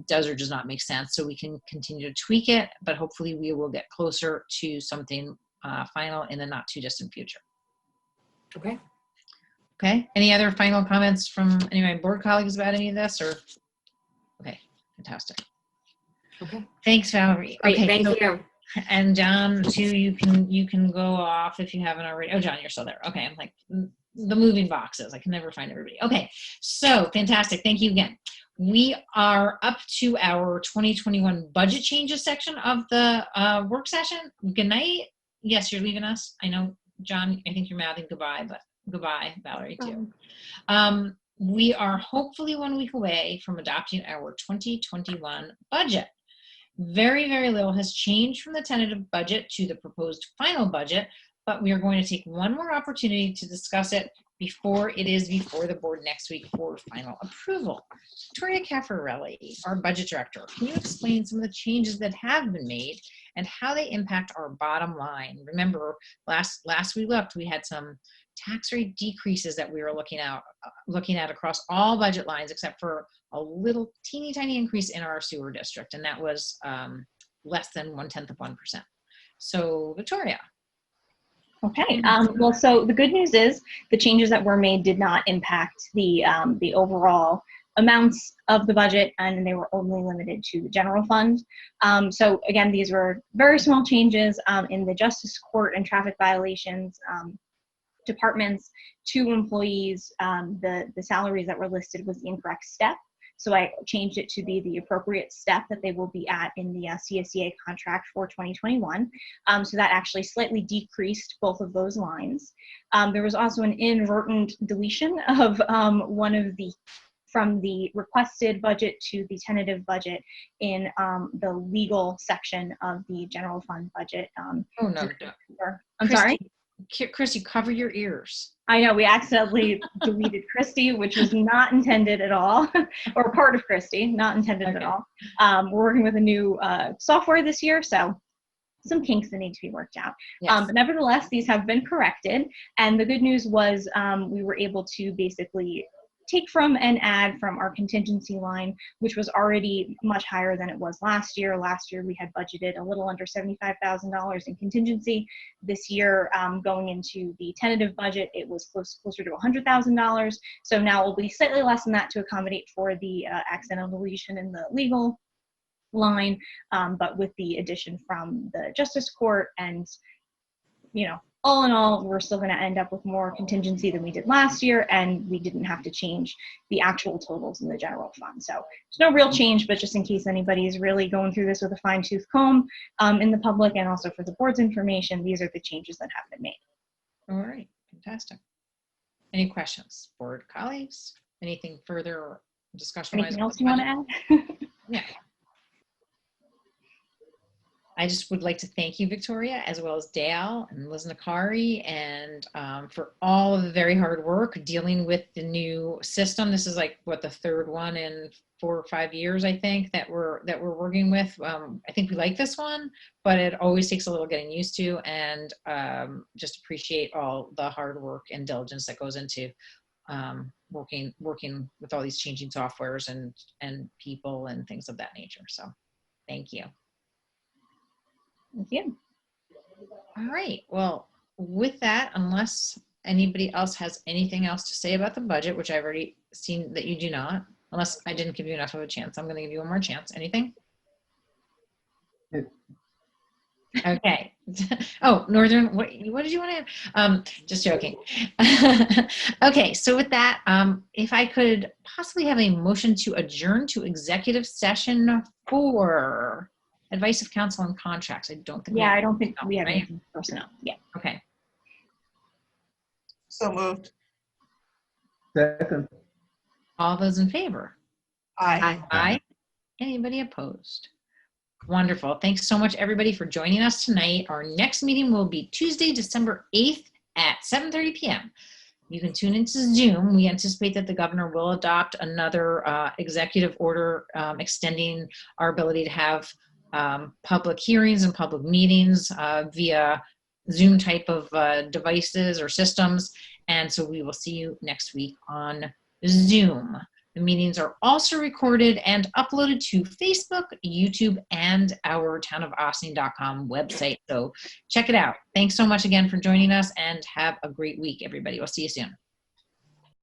does or does not make sense, so we can continue to tweak it, but hopefully we will get closer to something final in the not too distant future. Okay. Okay, any other final comments from any of my board colleagues about any of this, or? Okay, fantastic. Okay. Thanks, Valerie. Great. Okay, Thank so- you. And John, too, you can go off if you haven't already. Oh, John, you're still there. Okay, I'm like the moving boxes. I can never find everybody. Okay, so fantastic. Thank you again. We are up to our 2021 budget changes section of the work session. Good night. Yes, you're leaving us. I know, John, I think you're mouthing goodbye, but goodbye, Valerie, too. We are hopefully 1 week away from adopting our 2021 budget. Very, very little has changed from the tentative budget to the proposed final budget, but we are going to take one more opportunity to discuss it before it is before the board next week for final approval. Victoria Caffarelli, our budget director, can you explain some of the changes that have been made and how they impact our bottom line? Remember, last we looked, we had some tax rate decreases that we were looking at across all budget lines except for a little teeny tiny increase in our sewer district, and that was less than 0.1%. So Victoria. Okay, well, so the good news is the changes that were made did not impact the overall amounts of the budget, and they were only limited to the general fund. So again, these were very small changes in the justice court and traffic violations departments. 2 employees, the salaries that were listed was the incorrect step. So I changed it to be the appropriate step that they will be at in the CSEA contract for 2021. So that actually slightly decreased both of those lines. There was also an inadvertent deletion of one of the, from the requested budget to the tentative budget in the legal section of the general fund budget. Oh, no. I'm sorry? Christy, cover your ears. I know, we accidentally deleted Christy, which was not intended at all, or part of Christy, not intended at all. We're working with a new software this year, so some kinks that need to be worked out. Yes. But nevertheless, these have been corrected, and the good news was we were able to basically take from and add from our contingency line, which was already much higher than it was last year. Last year, we had budgeted a little under $75,000 in contingency. This year, going into the tentative budget, it was closer to $100,000. So now it will be slightly less than that to accommodate for the accidental deletion in the legal line, but with the addition from the justice court and, you know, all in all, we're still going to end up with more contingency than we did last year, and we didn't have to change the actual totals in the general fund. So there's no real change, but just in case anybody is really going through this with a fine-tooth comb in the public and also for the board's information, these are the changes that have been made. All right, fantastic. Any questions, board colleagues? Anything further discussion-wise? Anything else you want to add? Yeah. I just would like to thank you, Victoria, as well as Dale and Liz Nakari, and for all of the very hard work dealing with the new system. This is like what, the third one in 4 or 5 years, I think, that we're working with. I think we like this one, but it always takes a little getting used to, and just appreciate all the hard work and diligence that goes into working with all these changing softwares and people and things of that nature. So thank you. Thank you. All right. Well, with that, unless anybody else has anything else to say about the budget, which I've already seen that you do not, unless I didn't give you enough of a chance, I'm going to give you one more chance. Anything? Okay. Oh, Northern, what did you want to add? Just joking. Okay, so with that, if I could possibly have a motion to adjourn to executive session for advice of counsel on contracts. I don't think. Yeah, I don't think we have right? anything personnel. Yeah. Okay. So moved. Second. All those in favor? Aye. Aye. Anybody opposed? Wonderful. Thanks so much, everybody, for joining us tonight. Our next meeting will be Tuesday, December 8th at 7:30 p.m. You can tune into Zoom. We anticipate that the governor will adopt another executive order extending our ability to have public hearings and public meetings via Zoom type of devices or systems. And so we will see you next week on Zoom. The meetings are also recorded and uploaded to Facebook, YouTube, and our townofaustin.com website. So check it out. Thanks so much again for joining us, and have a great week, everybody. We'll see you soon.